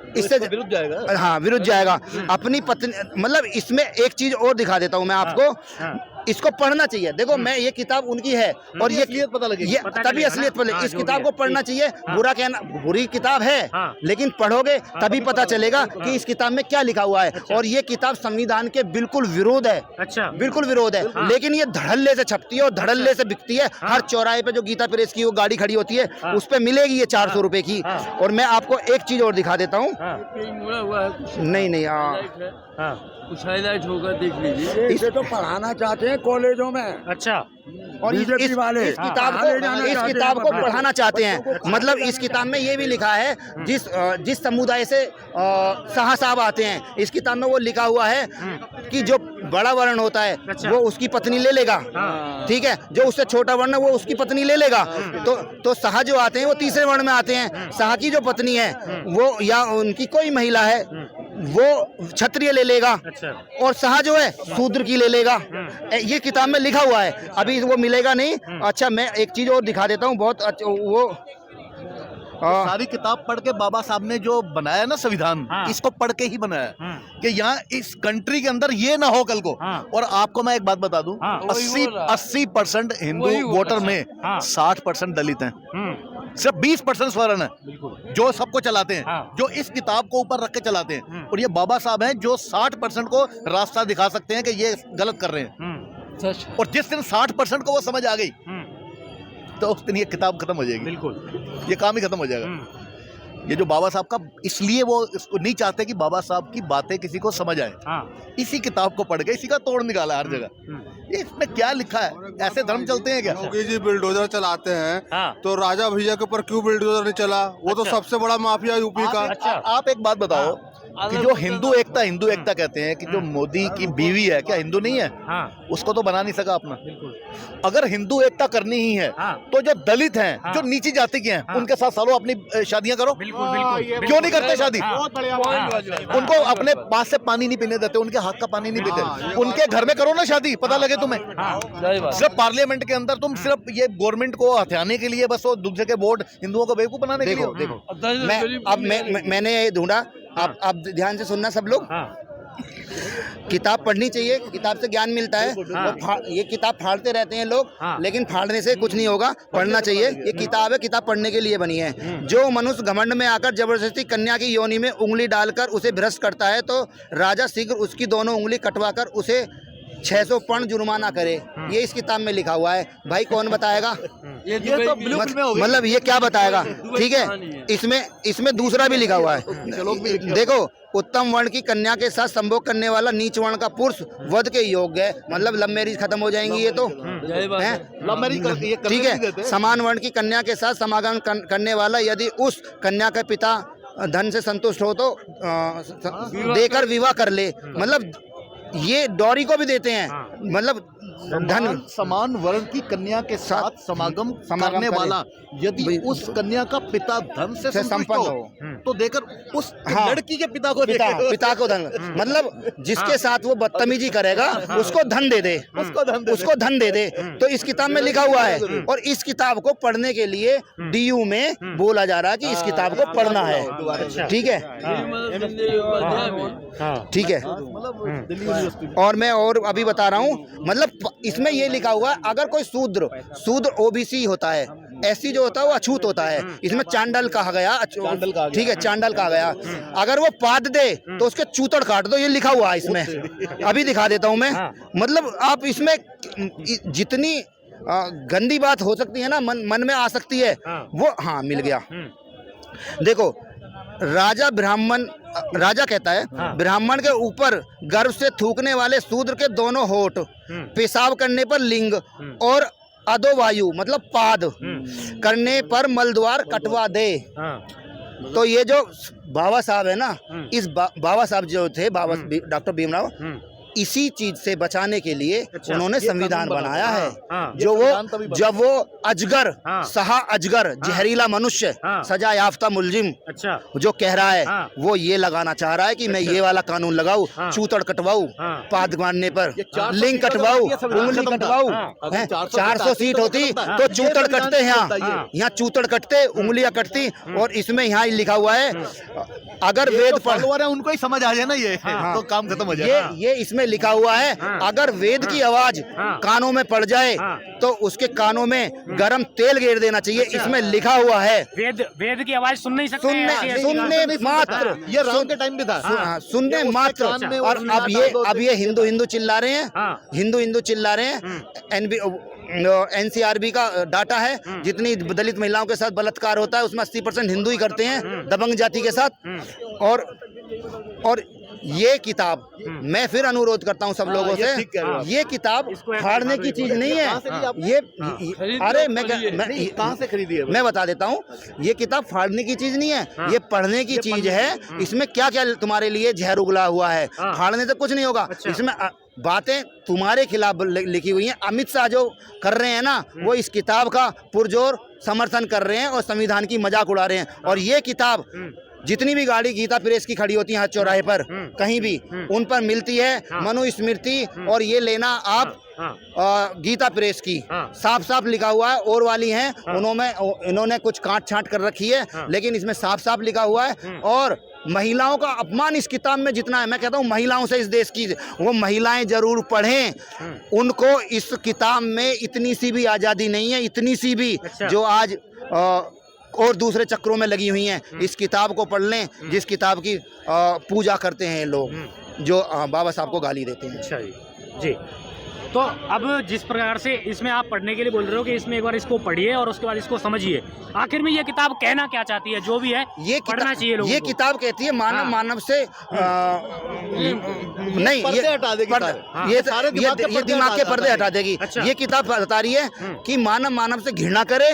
इससे विरुद्ध जाएगा। हाँ विरुद्ध जाएगा। अपनी पत्नी, मतलब इसमें एक चीज और दिखा देता हूँ मैं आपको। इसको पढ़ना चाहिए। देखो मैं ये किताब उनकी है और ये असलियत पता लगेगी। ये पता तभी चलेगा असलियत ना? पता हाँ, इस जो किताब भी को है। पढ़ना चाहिए। बुरा कहना, बुरी किताब है हाँ। लेकिन पढ़ोगे तभी पता चलेगा कि इस किताब में क्या लिखा हुआ है। और ये किताब संविधान के बिल्कुल विरोध है, अच्छा बिल्कुल विरोध है। लेकिन ये धड़ल्ले से छपती है और धड़ल्ले से बिकती है। हर चौराहे पे जो गीता प्रेस की वो गाड़ी खड़ी होती है उस पे मिलेगी ये 400 रुपए की। और मैं आपको एक चीज और दिखा देता हूँ। नहीं नहीं कुछ हाईलाइट होगा, देख लीजिए। इसे तो पढ़ाना चाहते हैं कॉलेजों में। अच्छा और बीजेपी वाले इस किताब को पढ़ाना चाहते हैं। मतलब इस किताब में ये भी लिखा है जिस समुदाय से शाह साहब आते हैं, इस किताब में वो लिखा हुआ है कि जो बड़ा वर्ण होता है वो उसकी पत्नी ले लेगा, ठीक है, जो उससे छोटा वर्ण है वो उसकी पत्नी ले लेगा। तो शाह जो आते हैं वो तीसरे वर्ण में आते हैं। शाह की जो पत्नी है वो या उनकी कोई महिला है वो क्षत्रिय ले लेगा और शाह जो है शूद्र की ले लेगा। ये किताब में लिखा हुआ है, अभी वो मिलेगा नहीं। अच्छा मैं एक चीज और दिखा देता हूँ, बहुत अच्छा वो सारी किताब पढ़ के बाबा साहब ने जो बनाया ना संविधान, इसको पढ़ के ही बनाया कि यहाँ इस कंट्री के अंदर ये ना हो कल को। और आपको मैं एक बात बता दूं, 80% हिंदू वोटर में 60% दलित हैं, सिर्फ 20% स्वर्ण है जो सबको चलाते हैं, जो इस किताब को ऊपर रख के चलाते हैं। और ये बाबा साहब हैं जो 60% को रास्ता दिखा सकते हैं कि ये गलत कर रहे हैं। और जिस दिन 60% को वो समझ आ गई तो उस दिन ये किताब खत्म हो जाएगी, बिल्कुल ये काम ही खत्म हो जाएगा। ये जो बाबा साहब का, इसलिए वो इसको नहीं चाहते कि बाबा साहब की बातें किसी को समझ आए। इसी किताब को पढ़ के इसी का तोड़ निकाला हर जगह। ये इसमें क्या लिखा है? ऐसे धर्म चलते हैं क्या? योगी जी बुलडोजर चलाते हैं तो राजा भैया के ऊपर क्यों बुलडोजर नहीं चला? वो तो सबसे बड़ा माफिया यूपी का। आप एक बात बताओ कि जो हिंदू एकता कहते हैं कि जो मोदी की बीवी है, क्या हिंदू नहीं है? उसको तो बना नहीं सका अपना। अगर हिंदू एकता करनी ही है तो जो दलित हैं, जो नीची जाति के हैं, उनके साथ सालों अपनी शादियां करो। क्यों नहीं करते शादी? उनको अपने पास से पानी नहीं पीने देते, उनके हाथ का पानी नहीं पीते, उनके घर में करो ना शादी, पता लगे तुम्हें। सिर्फ पार्लियामेंट के अंदर तुम सिर्फ ये गवर्नमेंट को हथियाने के लिए, बस वो दूसरे के वोट हिंदुओं को बेवकूफ बनाने के लिए। देखो मैंने ये ढूंढा, आप ध्यान से सुनना सब लोग। किताब पढ़नी चाहिए, किताब से ज्ञान मिलता है। ये किताब फाड़ते रहते हैं लोग, लेकिन फाड़ने से कुछ नहीं होगा, पढ़ना चाहिए। ये किताब है, किताब पढ़ने के लिए बनी है। जो मनुष्य घमंड में आकर जबरदस्ती कन्या की योनि में उंगली डालकर उसे भ्रष्ट करता है तो राजा शीघ्र उसकी दोनों उंगली कटवाकर उसे 600 पौंड जुर्माना करे। ये इस किताब में लिखा हुआ है। भाई कौन बताएगा? ये तो मतलब ये क्या बताएगा? ठीक है, इसमें दूसरा भी लिखा हुआ है। देखो, उत्तम वर्ण की कन्या के साथ संभोग करने वाला नीच वर्ण का पुरुष वध के योग्य है। मतलब लव मैरिज खत्म हो जाएंगी ये तो, ठीक है। समान वर्ण की कन्या के साथ समागम करने वाला यदि उस कन्या के पिता धन से संतुष्ट हो तो देकर विवाह कर ले। मतलब ये डॉरी को भी देते हैं, मतलब धन। समान वर्ण की कन्या के साथ समागम करने वाला यदि उस कन्या का पिता धन से संपन्न हो तो देकर उस लड़की के पिता को धन, मतलब जिसके साथ वो बदतमीजी करेगा उसको धन दे दे, उसको धन दे दे। तो इस किताब में लिखा हुआ है और इस किताब को पढ़ने के लिए DU में बोला जा रहा है कि इस किताब को पढ़ना है। ठीक है, ठीक है। और मैं और अभी बता रहा हूँ, मतलब इसमें ये लिखा हुआ है अगर कोई शूद्र OBC होता है, SC जो होता है वो अछूत होता है। इसमें चांडल कहा गया, ठीक है, चांडल कहा गया। अगर वो पाद दे तो उसके चूतड़ काट दो, ये लिखा हुआ है इसमें। अभी दिखा देता हूँ मैं। मतलब आप इसमें जितनी गंदी बात हो सकती है ना, मन में आ सकती है वो। हाँ, मिल गया। देखो, राजा कहता है ब्राह्मण के ऊपर गर्व से थूकने वाले शूद्र के दोनों होठ, पेशाब करने पर लिंग और अधोवायु मतलब पाद करने पर मलद्वार कटवा दे। तो ये जो बाबा साहब है ना, इस बाबा साहब जो थे, बाबा डॉक्टर भीमराव, इसी चीज से बचाने के लिए उन्होंने संविधान बनाया है। जब वो अजगर, सहा अजगर, जहरीला मनुष्य, सजा याफ्ता मुलजिम जो कह रहा है, वो ये लगाना चाह रहा है कि मैं ये वाला कानून लगाऊं, चूतड़ कटवाऊं, पाद मारने पर लिंग कटवाऊं, उंगली कटवाऊं। 400 सीट होती तो चूतड़ कटते, यहाँ चूतड़ कटते, उंगलियां कटती। और इसमें यहाँ लिखा हुआ है अगर वेद पढ़ उनको ही समझ आ जाए ना ये तो काम खत्म हो जाए। ये इसमें लिखा हुआ है, अगर वेद की आवाज कानों में पड़ जाए तो उसके कानों में गरम तेल गिर देना चाहिए। इसमें लिखा हुआ है। वेद की आवाज सुन नहीं सकते, सुनने मात्र, ये राम के टाइम भी था। सुनने मात्र। और अब ये हिंदू चिल्ला रहे हैं, हिंदू चिल्ला रहे हैं। NCRB का डाटा है, जितनी दलित महिलाओं के साथ बलात्कार होता है उसमें 80% हिंदू ही करते हैं, दबंग जाति के साथ। और ये किताब, मैं फिर अनुरोध करता हूँ सब लोगों से, ये किताब फाड़ने की चीज नहीं है। ये अरे मैं कहाँ से खरीदी है? मैं बता देता हूँ, ये किताब फाड़ने की चीज नहीं है, ये पढ़ने की चीज है। इसमें क्या क्या तुम्हारे लिए जहर उगला हुआ है, फाड़ने से कुछ नहीं होगा। इसमें बातें तुम्हारे खिलाफ लिखी हुई हैं। अमित शाह जो कर रहे हैं ना, वो इस किताब का पुरजोर समर्थन कर रहे हैं और संविधान की मजाक उड़ा रहे हैं। और ये किताब जितनी भी गाड़ी गीता प्रेस की खड़ी होती है हर चौराहे पर, कहीं भी उन पर मिलती है मनुस्मृति, और ये लेना आप गीता प्रेस की, साफ साफ लिखा हुआ है। और वाली हैं, इन्होंने कुछ काट छांट कर रखी है, लेकिन इसमें साफ साफ लिखा हुआ है। और महिलाओं का अपमान इस किताब में जितना है, मैं कहता हूँ महिलाओं से इस देश की, वो महिलाएं जरूर पढ़ें। उनको इस किताब में इतनी सी भी आज़ादी नहीं है, इतनी सी भी, जो आज और दूसरे चक्रों में लगी हुई हैं। इस किताब को पढ़ लें, जिस किताब की पूजा करते हैं लोग, जो बाबा साहब को गाली देते हैं। अच्छा जी। तो अब जिस प्रकार से इसमें आप पढ़ने के लिए बोल रहे हो कि इसमें एक बार इसको पढ़िए और उसके बाद इसको समझिए, आखिर में ये किताब कहना क्या चाहती है? जो भी है ये पढ़ना चाहिए लोगों को। ये किताब कहती है मानव से नहीं, ये दिमाग के पर्दे हटा देगी। ये किताब बता रही है कि मानव से घृणा करे,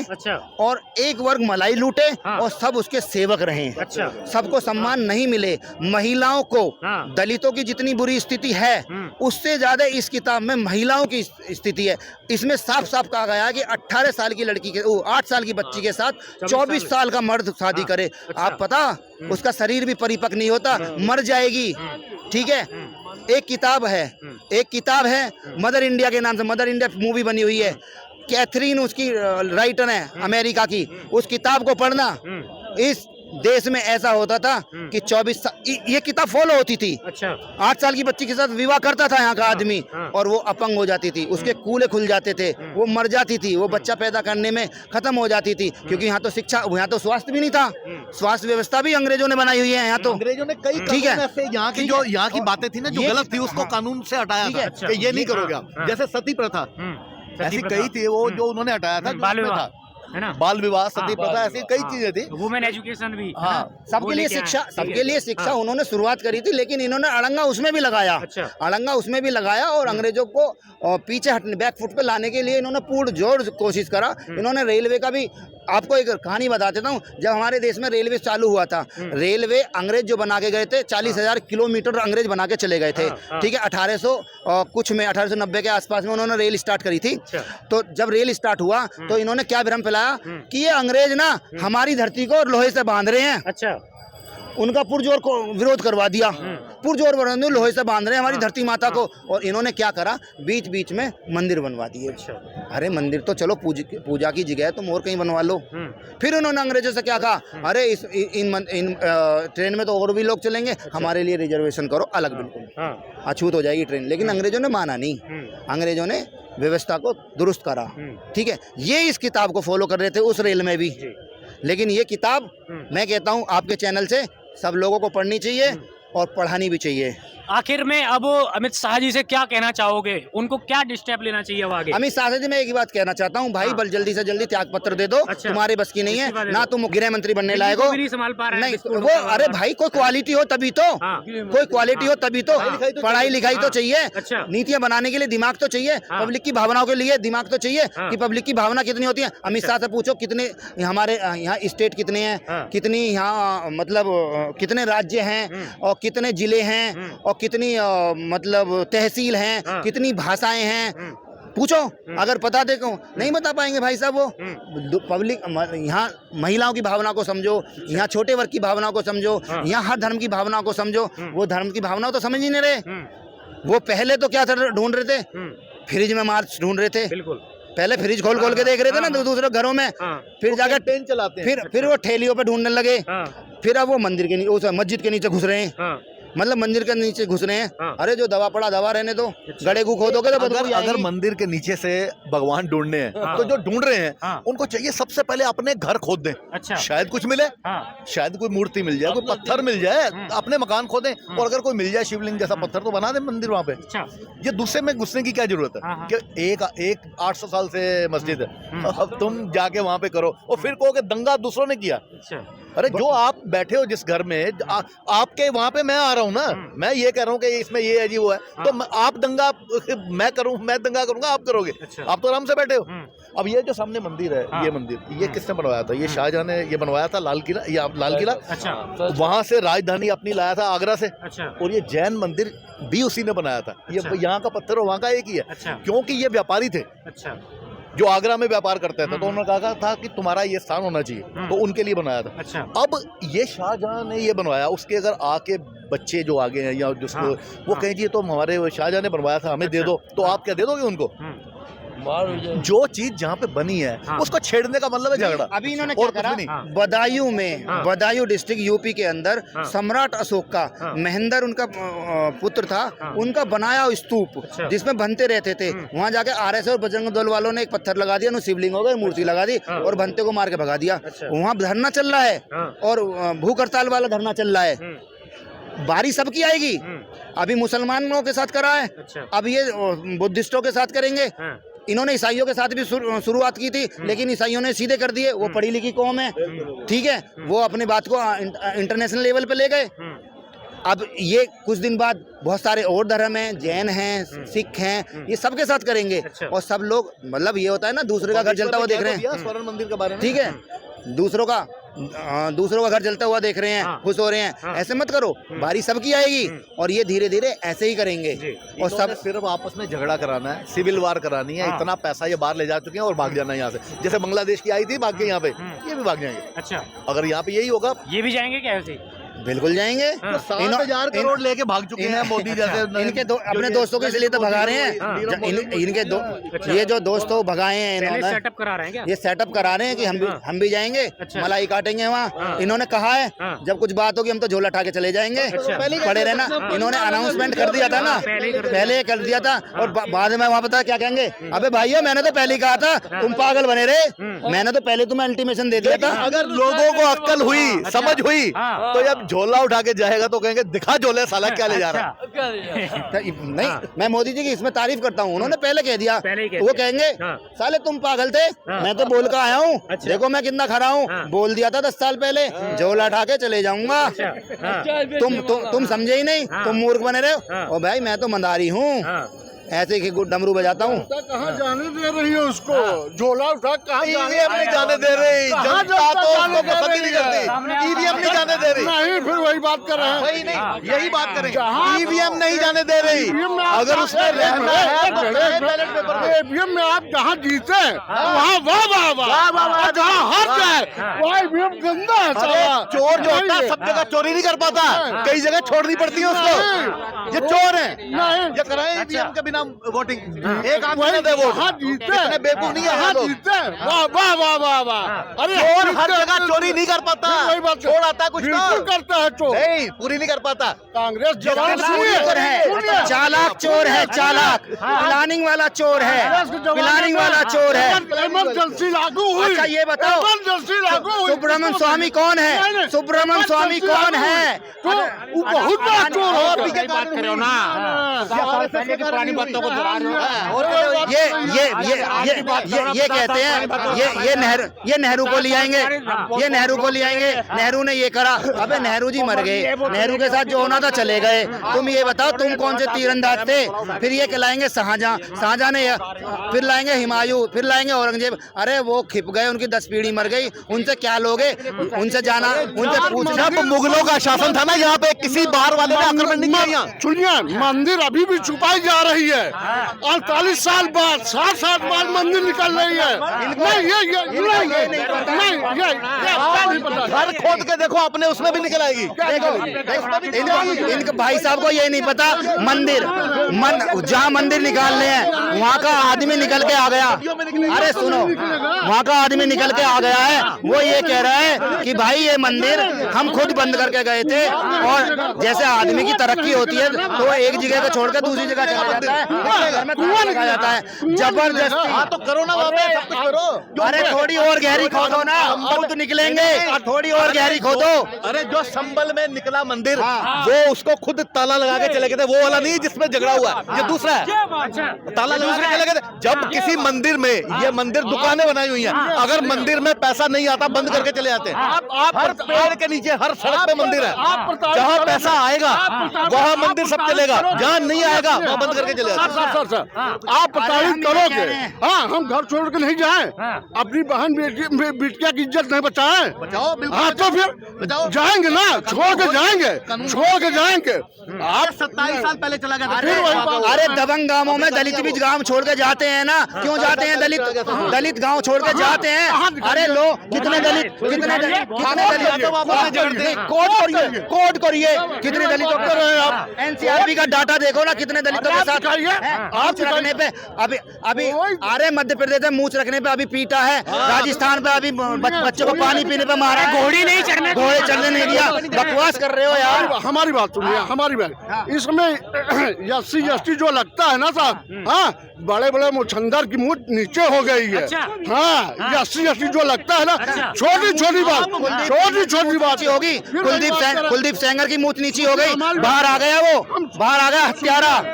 और एक वर्ग मलाई लूटे और सब उसके सेवक रहें। सबको सम्मान नहीं मिले। महिलाओं को, दलितों की जितनी बुरी स्थिति है उससे ज्यादा इस किताब में महिलाओं की स्थिति है। इसमें साफ साफ कहा गया है कि 18 साल की लड़की के 8 साल की बच्ची के साथ 24 साल का मर्द शादी करे। आप पता, उसका शरीर भी परिपक्व नहीं होता, मर जाएगी। ठीक है। एक किताब है मदर इंडिया के नाम से, मदर इंडिया मूवी बनी हुई है, कैथरीन उसकी राइटर है अमेरिका की। उस किताब को पढ़ना। इस देश में ऐसा होता था कि 24 साल, ये किताब फॉलो होती थी। 8 साल की बच्ची के साथ विवाह करता था यहाँ का आदमी, और वो अपंग हो जाती थी, उसके कूले खुल जाते थे, वो मर जाती थी, वो बच्चा पैदा करने में खत्म हो जाती थी। क्योंकि यहाँ तो शिक्षा, यहाँ तो स्वास्थ्य भी नहीं था। स्वास्थ्य व्यवस्था भी अंग्रेजों ने बनाई हुई है यहाँ तो। अंग्रेजों ने कई, ठीक है, यहाँ की जो यहाँ की बातें थी ना जो गलत थी, उसको कानून से हटाया था कि ये नहीं करोगे आप। जैसे सती प्रथा, ऐसी कई थी वो जो उन्होंने हटाया था, है ना, बाल विवाह, सती प्रथा, ऐसी कई चीजें थी। वुमेन एजुकेशन भी, सबके लिए शिक्षा उन्होंने शुरुआत करी थी, लेकिन इन्होंने अड़ंगा उसमें भी लगाया। अड़ंगा उसमें भी लगाया और अंग्रेजों को पीछे हटने, बैकफुट पे लाने के लिए इन्होंने पूर्ण जोर कोशिश करा। इन्होंने रेलवे का भी, आपको एक कहानी बता देता हूँ। जब हमारे देश में रेलवे चालू हुआ था, रेलवे अंग्रेज जो बना के गए थे, 40,000 किलोमीटर अंग्रेज बना के चले गए थे। ठीक है। 1890 के आसपास में उन्होंने रेल स्टार्ट करी थी। तो जब रेल स्टार्ट हुआ तो इन्होंने क्या भ्रम फैलाया कि ये अंग्रेज ना हमारी धरती को लोहे से बांध रहे हैं। उनका पुरजोर को विरोध करवा दिया, पुरजोर लोहे से बांध रहे हैं हमारी धरती माता को। और इन्होंने क्या करा, बीच बीच में मंदिर बनवा दिए। अरे मंदिर तो चलो पूजा की जगह है, तुम और कहीं बनवा लो। फिर उन्होंने अंग्रेजों से क्या कहा, अरे इन ट्रेन में तो और भी लोग चलेंगे, हमारे लिए रिजर्वेशन करो अलग, बिल्कुल अछूत हो जाएगी ट्रेन। लेकिन अंग्रेजों ने माना नहीं, अंग्रेजों ने व्यवस्था को दुरुस्त करा। ठीक है। ये इस किताब को फॉलो कर रहे थे उस रेल में भी। लेकिन ये किताब मैं कहता हूँ आपके चैनल से सब लोगों को पढ़नी चाहिए और पढ़ानी भी चाहिए। आखिर में अब अमित शाह जी से क्या कहना चाहोगे? उनको क्या स्टेप लेना चाहिए आगे? अमित शाह जी मैं एक ही बात कहना चाहता हूँ, भाई बल जल्दी से जल्दी त्याग पत्र दे दो। तुम्हारी बस की नहीं है ना, तुम गृह मंत्री बनने लायक हो। नहीं वो, अरे भाई कोई क्वालिटी हो तभी तो, कोई क्वालिटी हो तभी तो, पढ़ाई लिखाई तो चाहिए, नीतियां बनाने के लिए दिमाग तो चाहिए, पब्लिक की भावनाओं के लिए दिमाग तो चाहिए कि पब्लिक की भावना कितनी होती है। अमित शाह से पूछो कितने हमारे यहाँ स्टेट कितने हैं, कितनी यहाँ मतलब कितने राज्य हैं, और कितने जिले हैं, और कितनी मतलब तहसील हैं, कितनी भाषाएं हैं, पूछो। अगर पता देखो नहीं बता पाएंगे भाई साहब। वो पब्लिक, यहाँ महिलाओं की भावना को समझो, यहाँ छोटे वर्ग की भावना को समझो, यहाँ हर धर्म की भावना को समझो। वो धर्म की भावना तो समझ ही नहीं रहे। वो पहले तो क्या ढूंढ रहे थे, फ्रिज में मार्च ढूंढ रहे थे। पहले फ्रिज खोल खोल के देख रहे थे ना दूसरे घरों में, फिर जाकर ट्रेन चलाते हैं, फिर वो ठेलियों पे ढूंढने लगे, फिर अब वो मंदिर के नीचे, मस्जिद के नीचे घुस रहे हैं। मतलब मंदिर के नीचे घुस रहे हैं। अरे जो दवा पड़ा दवा रहने दो, गड़े को खोदोगे तो बदबू अगर आएगी। मंदिर के नीचे से भगवान ढूंढने हैं तो जो ढूंढ रहे हैं उनको चाहिए सबसे पहले अपने घर खोद दें। अच्छा। शायद कुछ मिले, शायद कोई मूर्ति मिल जाए, कोई पत्थर मिल जाए, अपने मकान खोदें। और अगर कोई मिल जाए शिवलिंग जैसा पत्थर तो बना दें मंदिर वहां पे। ये दूसरे में घुसने की क्या जरूरत है कि एक 800 साल से मस्जिद है, अब तुम जाके वहां पे करो और फिर कहो कि दंगा दूसरों ने किया। अरे जो आप बैठे हो जिस घर में आपके वहां पे मैं आ रहा हूँ ना, मैं ये कह रहा हूँ कि इसमें ये है जी वो है, तो आप दंगा मैं करूँ, मैं दंगा करूंगा, आप करोगे। आप तो आराम से बैठे हो। अब ये जो सामने मंदिर है, ये मंदिर ये किसने बनवाया था? ये शाहजहां ने ये बनवाया था, लाल किला, ये लाल किला। वहां से राजधानी अपनी लाया था आगरा से। और ये जैन मंदिर भी उसी ने बनाया था। ये यहाँ का पत्थर और वहां का एक ही है, क्योंकि ये व्यापारी थे जो आगरा में व्यापार करते थे, तो उन्होंने कहा था कि तुम्हारा ये स्थान होना चाहिए, तो उनके लिए बनाया था। अब ये शाहजहां ने ये बनवाया, उसके अगर आके बच्चे जो आगे हैं या जिसको वो कहें जी तो हमारे शाहजहां ने बनवाया था, हमें दे दो, तो आप क्या दे दोगे उनको? जो चीज जहाँ पे बनी है उसको छेड़ने का मतलब है झगड़ा। अभी इन्होंने क्या करा, बदायूं में, बदायूं डिस्ट्रिक्ट यूपी के अंदर सम्राट अशोक का, महेंद्र उनका पुत्र था, उनका बनाया स्तूप जिसमें बनते रहते थे। वहां जाके आरएसएस और बजरंग दल वालों ने एक पत्थर लगा दिया, शिवलिंग हो गए, मूर्ति लगा दी और बनते को मार के भगा दिया। वहां धरना चल रहा है और भूख हड़ताल वाला धरना चल रहा है। बारी सबकी आएगी। अभी मुसलमानों के साथ करा है, अब ये बुद्धिस्टों के साथ करेंगे। इन्होंने ईसाइयों के साथ भी शुरुआत की थी, लेकिन ईसाइयों ने सीधे कर दिए। वो पढ़ी लिखी कौम है, ठीक है, वो अपनी बात को इंटरनेशनल लेवल पे ले गए। अब ये कुछ दिन बाद बहुत सारे और धर्म हैं, जैन हैं, सिख हैं, ये सबके साथ करेंगे। और सब लोग, मतलब ये होता है ना, दूसरे का घर जलता हुआ देख रहे हैं, स्वर्ण मंदिर के बारे में, ठीक है, दूसरों का घर जलता हुआ देख रहे हैं, खुश हो रहे हैं। ऐसे मत करो, बारी सबकी आएगी और ये धीरे धीरे ऐसे ही करेंगे। और सब सिर्फ आपस में झगड़ा कराना है, सिविल वार करानी है। इतना पैसा ये बाहर ले जा चुके हैं और भाग जाना है यहाँ से। जैसे बांग्लादेश की आई थी, भाग के यहाँ पे, ये भी भाग जाएंगे। अच्छा, अगर यहाँ पे यही होगा, ये भी जाएंगे क्या ऐसे? बिल्कुल जाएंगे। 7,000 करोड़ लेके भाग चुके हैं मोदी जैसे। इनके अपने दोस्तों के इसलिए तो भगा रहे हैं। इनके ये जो दोस्त हो भगाए हैं इन्होंने, सेटअप करा रहे हैं क्या? ये सेटअप करा रहे हैं कि हम भी जाएंगे, मलाई काटेंगे वहाँ। इन्होंने कहा है जब कुछ बात होगी हम तो झोला उठा के चले जाएंगे, पड़े रहना। इन्होंने अनाउंसमेंट कर दिया था ना, पहले कर दिया था। और बाद में वहाँ पता क्या कहेंगे, अबे भाइयों मैंने तो पहले कहा था, तुम पागल बने रहे, मैंने तो पहले तुम्हें अल्टीमेशन दे दिया था। अगर लोगों को अक्ल हुई, समझ हुई, तो जब झोला उठा के जाएगा तो कहेंगे दिखा झोले साला क्या ले जा रहा है। नहीं, मैं मोदी जी की इसमें तारीफ करता हूँ, उन्होंने पहले कह दिया। वो कहेंगे साले तुम पागल थे, मैं तो बोल कर आया हूँ, देखो मैं कितना खरा हूँ, बोल दिया था 10 साल पहले, झोला उठा के चले जाऊंगा। तुम समझे ही नहीं, तुम मूर्ख बने रहे हो। ओ भाई मैं तो मंदारी हूँ, ऐसे ही डमरू बजाता हूँ। कहाँ जाने दे रही है उसको, झोला उठा कहाँ ईवीएम नहीं जाने दे रही, जनता तो उसको पसंद ही नहीं करती। ईवीएम नहीं जाने दे रही, नहीं, फिर वही बात कर रहे हैं। वही नहीं, यही बात करेंगे। ईवीएम नहीं जाने दे रही, अगर उसमें रहना है तो बैलेट पेपर। ईवीएम में आप जहाँ जीते वहाँ वाह वाह वाह, जहाँ हार जाए वहाँ ईवीएम गंदा है। चोर जो होता है सब जगह चोरी नहीं कर पाता, कई जगह छोड़नी पड़ती है उसको। ये चोर है, ये कराए ईवीएम के बिना वोटिंग। एक आदमी दे वोट, इतने बेवकूफ नहीं है लोग। वाह वाह वाह वाह वाह। अरे चोर हर जगह चोरी नहीं कर पाता, चोर आता कुछ ना करता है, चोर नहीं, पूरी नहीं कर पाता। कांग्रेस जवान है, चालाक चोर है, चालाक प्लानिंग वाला चोर है, प्लानिंग वाला चोर है। इमरजेंसी लागू हुई। अच्छा ये बताओ, इमरजेंसी लागू हुई। सुब्रमण्यम स्वामी कौन है? सुब्रमण्यम स्वामी कौन है? वो बहुत बड़ा चोर है। बात कर रहे हो ना, पहले की पुरानी बातों को दोहरा रहे हो। ये कहते हैं ये नेहरू को ले आएंगे, ये नेहरू को ले आएंगे, नेहरू ने ये करा। अबे नेहरू जी मर गए, नेहरू के साथ जो होना था चले गए। तुम ये बताओ तुम कौन से तीरंदाज थे? फिर ये कहलाएंगे शाहजहां, शाहजहां ने फिर लाएंगे हुमायूं, फिर लाएंगे औरंगजेब। अरे वो खिप गए, उनकी 10 पीढ़ी मर गई, उनसे क्या लोगे? उनसे जाना, उनसे पूछना। मुगलों का शासन था ना यहाँ पे, किसी बाहर वाले ने आक्रमण नहीं किया। सुनिए, मंदिर अभी भी छुपाई जा रही है। है। 48 साल बाद 60 साल बाद मंदिर निकल रही है। नहीं ये घर खोद के देखो अपने उसमें भी निकल आएगी। इनके भाई साहब को ये नहीं पता मंदिर जहाँ मंदिर निकालने हैं वहाँ का आदमी निकल के आ गया। अरे सुनो, वहाँ का आदमी निकल के आ गया है, वो ये कह रहा है कि भाई ये मंदिर हम खुद बंद करके गए थे। और जैसे आदमी की तरक्की होती है तो वो एक जगह को छोड़ के दूसरी जगह चला जाता है, घर में कुआं लगा जाता है जबरदस्ती। हाँ तो करो ना, करो। अरे थोड़ी और गहरी खोदो ना, हम तो निकलेंगे। थोड़ी और गहरी खोदो। अरे जो संबल में निकला मंदिर वो उसको खुद ताला लगा के चले गए थे, वो वाला नहीं जिसमें झगड़ा हुआ, ये दूसरा है। ताला लगा के चले गए थे। जब किसी मंदिर में, ये मंदिर दुकानें बनाई हुई हैं, अगर मंदिर में पैसा नहीं आता बंद करके चले जाते हैं। हर पेड़ के नीचे हर सड़क पे मंदिर है, जहाँ पैसा आएगा वहाँ मंदिर सब चलेगा, जहाँ नहीं आएगा वहाँ बंद करके चले जाते हैं। सर आप प्रताड़ित करोगे। हाँ हम घर छोड़ के नहीं जाए, अपनी बहन बेटिया की इज्जत नहीं बचाए। हाँ तो फिर जाएंगे ना, छोड़ के जाएंगे। आप 27 साल पहले चला गया था। अरे दबंग गांवों में दलित भी गांव छोड़ के जाते हैं ना, क्यों जाते हैं? दलित गांव छोड़ के जाते हैं। अरे लोग कितने दलित कोड करिए कितने दलितों को आप एनसीआरबी का डाटा देखो ना, कितने दलितों के साथ मूछ रखने पे अभी अरे मध्य प्रदेश में मूछ रखने पे अभी पीटा है, राजस्थान पे अभी बच्चों को पानी पीने पे मारा, घोड़े चढ़ने नहीं दिया। बकवास कर रहे हो यार। हमारी बात सुनिए, हमारी बात इसमें SC/ST जो लगता है ना साहब, हाँ बड़े बड़े मुछंदर की मुँह नीचे हो गई है। हाँ SC/ST जो लगता है ना, छोटी छोटी बात होगी। कुलदीप सेंगर की मुँह नीची हो गई, बाहर आ गया, वो बाहर आ गया।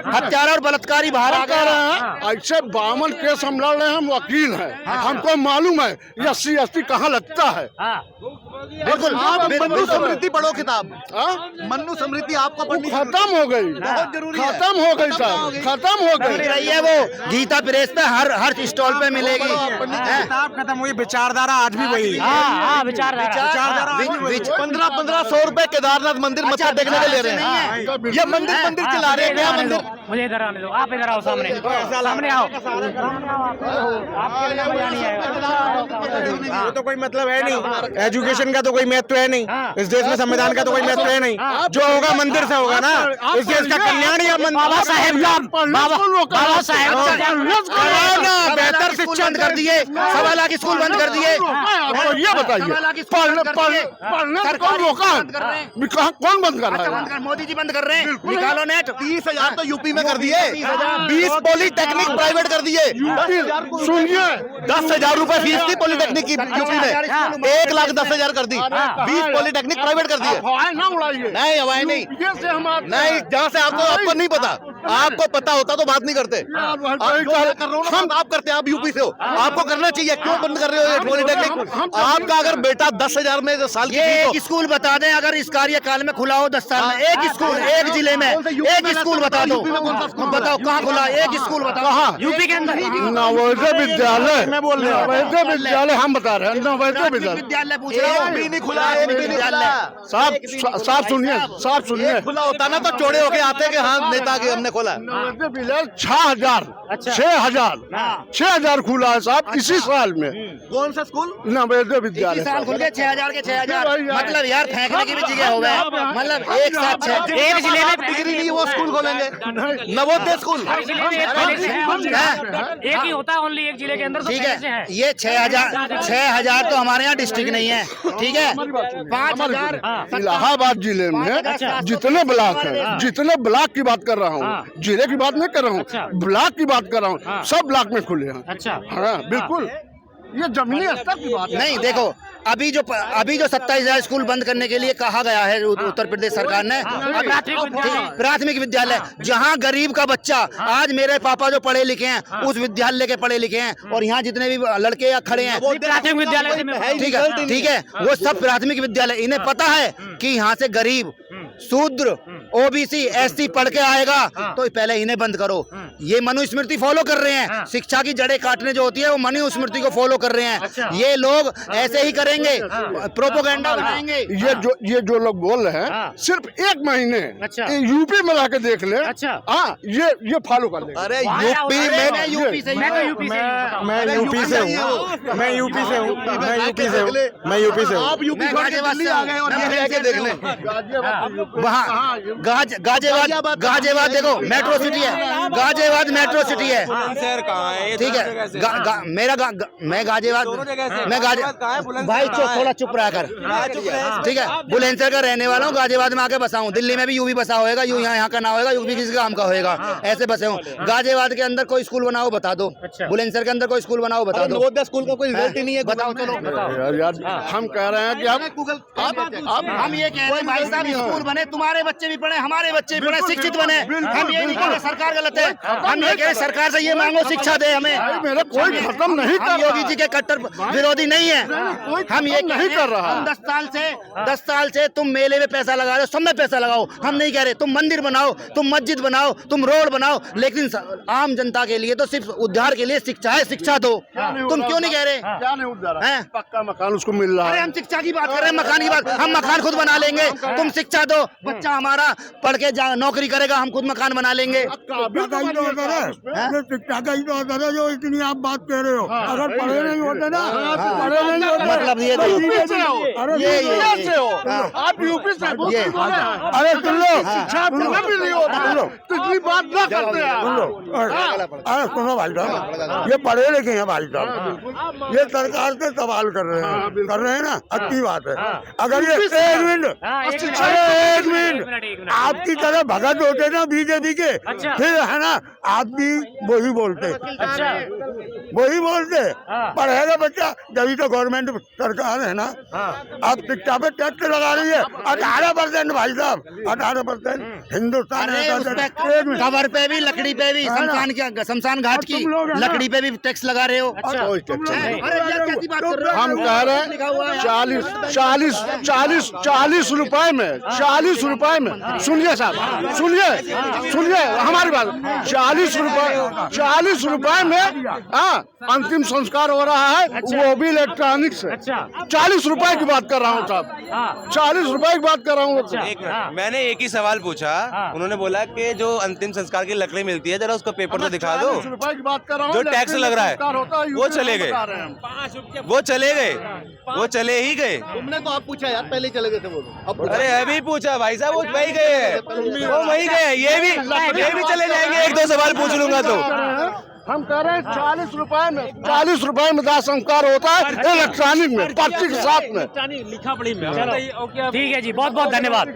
हत्यारा और बलात्कारी बाहर आ गया। ऐसे 52 केस हम लड़ रहे हैं, हम वकील हैं, हमको मालूम है SC/ST कहाँ लगता है। बिल्कुल। मन्नू समृद्धि पढ़ो किताब, मन्नू समृद्धि आपको पढ़नी खत्म हो गई, बहुत जरूरी है। खत्म हो गई साहब, खत्म हो गई रही है। वो गीता प्रेस पे हर स्टॉल पे मिलेगी। किताब खत्म हुई, विचारधारा आज भी वही। विचारधारा 1500 रुपए केदारनाथ मंदिर मत्था टेकने के ले रहे हैं। ये मंदिर चला रहे हैं, नया मंदिर। मुझे इधर आने दो, आप इधर आओ, सामने आओ। वो तो कोई मतलब है नहीं, एजुकेशन का तो कोई महत्व है नहीं इस देश में, संविधान का तो कोई महत्व है नहीं। जो होगा मंदिर से होगा ना, इस देश का कल्याण या बाबा साहेब बेहतर शिक्षा बंद कर दिए, 1.25 लाख स्कूल बंद कर दिए। ये बताइए पढ़ने कौन रोका? कौन बंद कर रहा है? मोदी जी बंद कर रहे हैं। निकालो नेट। 30,000 तो यूपी में कर दिए, 20 पॉलिटेक्निक प्राइवेट कर दिए। सुनिए 10,000 रुपए फीस थी पॉलिटेक्निक की यूपी में, 1,10,000 कर दी। 20 पॉलिटेक्निक प्राइवेट कर दिए। ना उड़ाइए, नहीं हवाएं नहीं, जहाँ से आपको नहीं पता, आपको पता होता तो बात नहीं करते। आप करते हैं, आप यूपी से हो, आपको करना चाहिए। क्यों बंद कर रहे हो ये पॉलिटेक्निक? आपका अगर बेटा 10,000 में साल की एक स्कूल बता दें अगर इस कार्यकाल में खुला हो 10 साल में, एक स्कूल, एक जिले में एक स्कूल बता दो, बताओ कहाँ खुला? एक स्कूल बताओ कहाँ? यूपी के अंदर नवोदय विद्यालय मैं बोल रहा हूँ, नवोदय विद्यालय हम बता रहे हैं, नवोदय विद्यालय पूछ रहा हूँ। नहीं खुला, एक भी नहीं खुला। साफ सुनिए खुला होता ना तो चौड़े होके आते कि हाँ नेता के हमने खोला। नवोदय विद्यालय 6,000 खुला है साहब इसी साल में। कौन सा स्कूल? नवोदय विद्यालय साल खुल गए 6,000 के 6,000। मतलब यार फेंकने की भी जगह हो गए, मतलब एक साथ एक जिले में डिग्री नहीं वो स्कूल खोलेंगे, नवोदय स्कूल। एक ही होता है, ओनली एक जिले के अंदर। ठीक है, ये 6,000 तो हमारे यहाँ डिस्ट्रिक्ट नहीं है, ठीक है। 5,000 इलाहाबाद जिले में जितने ब्लॉक हैं, जितने ब्लॉक की बात कर रहा हूँ, जिले की बात नहीं कर रहा हूँ, ब्लॉक की बात कर रहा हूँ, सब ब्लॉक में खुले हैं। अच्छा, हाँ बिल्कुल, ये जमीनी स्तर की बात नहीं। देखो अभी जो 27,000 स्कूल बंद करने के लिए कहा गया है उत्तर प्रदेश सरकार ने, प्राथमिक विद्यालय जहां गरीब का बच्चा, आज मेरे पापा जो पढ़े लिखे हैं उस विद्यालय के पढ़े लिखे हैं, और यहाँ जितने भी लड़के या खड़े हैं प्राथमिक विद्यालय, ठीक है, वो सब प्राथमिक विद्यालय। इन्हें पता है कि यहाँ से गरीब, शूद्र, OBC, SC पढ़ के आएगा तो पहले इन्हें बंद करो। ये मनुस्मृति फॉलो कर रहे हैं। शिक्षा की जड़ें काटने जो होती है वो मनुस्मृति को फॉलो कर रहे हैं। ये लोग ऐसे ही करेंगे, प्रोपोगेंडा बनाएंगे। ये जो लोग बोल रहे हैं सिर्फ 1 महीने यूपी में लाके देख ले। हाँ, ये फॉलो कर ले। अरे यूपी में, मैं यूपी से हूँ, मैं यूपी से हूँ। आप यूपी छोड़ के दिल्ली आ गए और ये आके देख ले। वहाँ गाजियाबाद देखो मेट्रो सिटी है, गाजियाबाद मेट्रो सिटी है। शहर कहाँ है? ठीक है, मैं गाजियाबाद भाई थोड़ा चुप रहा कर। ठीक है, बुलंदशहर का रहने वाला हूँ, गाजियाबाद में आके बसा हूँ। दिल्ली में भी यूपी बसा होएगा, यू यहाँ का ना होएगा, यूपी किसी काम का होएगा, ऐसे बसे हूँ। गाजियाबाद के अंदर कोई स्कूल बनाओ बता दो, बुलंदशहर के अंदर कोई स्कूल बनाओ बता दो। नवोदय स्कूल का कोई रिजल्ट ही नहीं है, बताओ चलो। यार हम कह रहे हैं कि हम ये कह रहे हैं भाई साहब स्कूल बने, तुम्हारे बच्चे भी पढ़े, हमारे बच्चे भी पढ़े, शिक्षित बने। हम ये नहीं कह रहे सरकार गलत है, हम ये कह रहे सरकार से ये मांगो शिक्षा दे हमें। मेरा कोई खत्म नहीं कर, योगी जी के कट्टर विरोधी नहीं है। हम ये नहीं कर रहा। 10 साल से तुम मेले में पैसा लगा रहे हो, सब में पैसा लगाओ। हम नहीं कह रहे तुम मंदिर बनाओ, तुम मस्जिद बनाओ, तुम रोड बनाओ, लेकिन आम जनता के लिए तो सिर्फ उद्धार के लिए शिक्षा है, शिक्षा दो। तुम क्यों नहीं कह रहे? क्या नहीं उद्धार है? पक्का मकान उसको मिल रहा है। अरे हम शिक्षा की बात कर रहे हैं, मकान की बात। हम मकान खुद बना लेंगे, तुम शिक्षा दो। बच्चा हमारा पढ़ के नौकरी करेगा, हम खुद मकान बना लेंगे। शिक्षा का ही तो असर है जो इतनी आप बात कह रहे हो। अगर पढ़े नहीं होते ना, पढ़े नहीं होते, मतलब ये आप यूपी से अरे सुन लो, शिक्षा भी नहीं होता तो इतनी बात ना करते हैं। अरे सुनो भाई साहब, ये पढ़े लिखे हैं भाई साहब, ये सरकार से सवाल कर रहे हैं ना, अच्छी बात है। अगर ये 1 मिनट आपकी तरह भगत होते ना बीजेपी के, फिर है ना आप भी वही बोलते, पढ़ेगा बच्चा, जब तो गवर्नमेंट सरकार है ना। आप शिक्षा पे टैक्स लगा रही है 18% भाई साहब, 18%। हिंदुस्तान खबर पे भी, लकड़ी पे भी, शमशान घाट की लकड़ी पे भी टैक्स लगा रहे हो। हम कह रहे हैं 40 रुपए में, 40 रुपए में, सुनिए साहब, सुनिए हमारी बात। 40 रुपए में अंतिम संस्कार हो रहा है, वो भी इलेक्ट्रॉनिक से। 40 रुपए की बात कर रहा हूँ साहब, 40 रुपए की बात कर रहा हूँ। मैंने एक ही सवाल पूछा, उन्होंने बोला कि जो अंतिम संस्कार की लकड़ी मिलती है जरा उसको पेपर तो दिखा दो। 40 रुपए की बात कर रहा हूँ, जो टैक्स लग रहा है वो चले गए, वो चले ही गए। तुमने तो आप पूछा यार, पहले चले गए थे वो। अरे अभी पूछा भाई साहब, वो वही गए हैं, वो वही गए। ये भी चले जाएंगे, 1-2 सवाल पूछ लूंगा तो। हम कह रहे हैं 40 रुपए में दाह संस्कार होता है इलेक्ट्रॉनिक में, पर्ची के साथ में, लिखा पढ़ी में। ठीक है जी, बहुत बहुत धन्यवाद।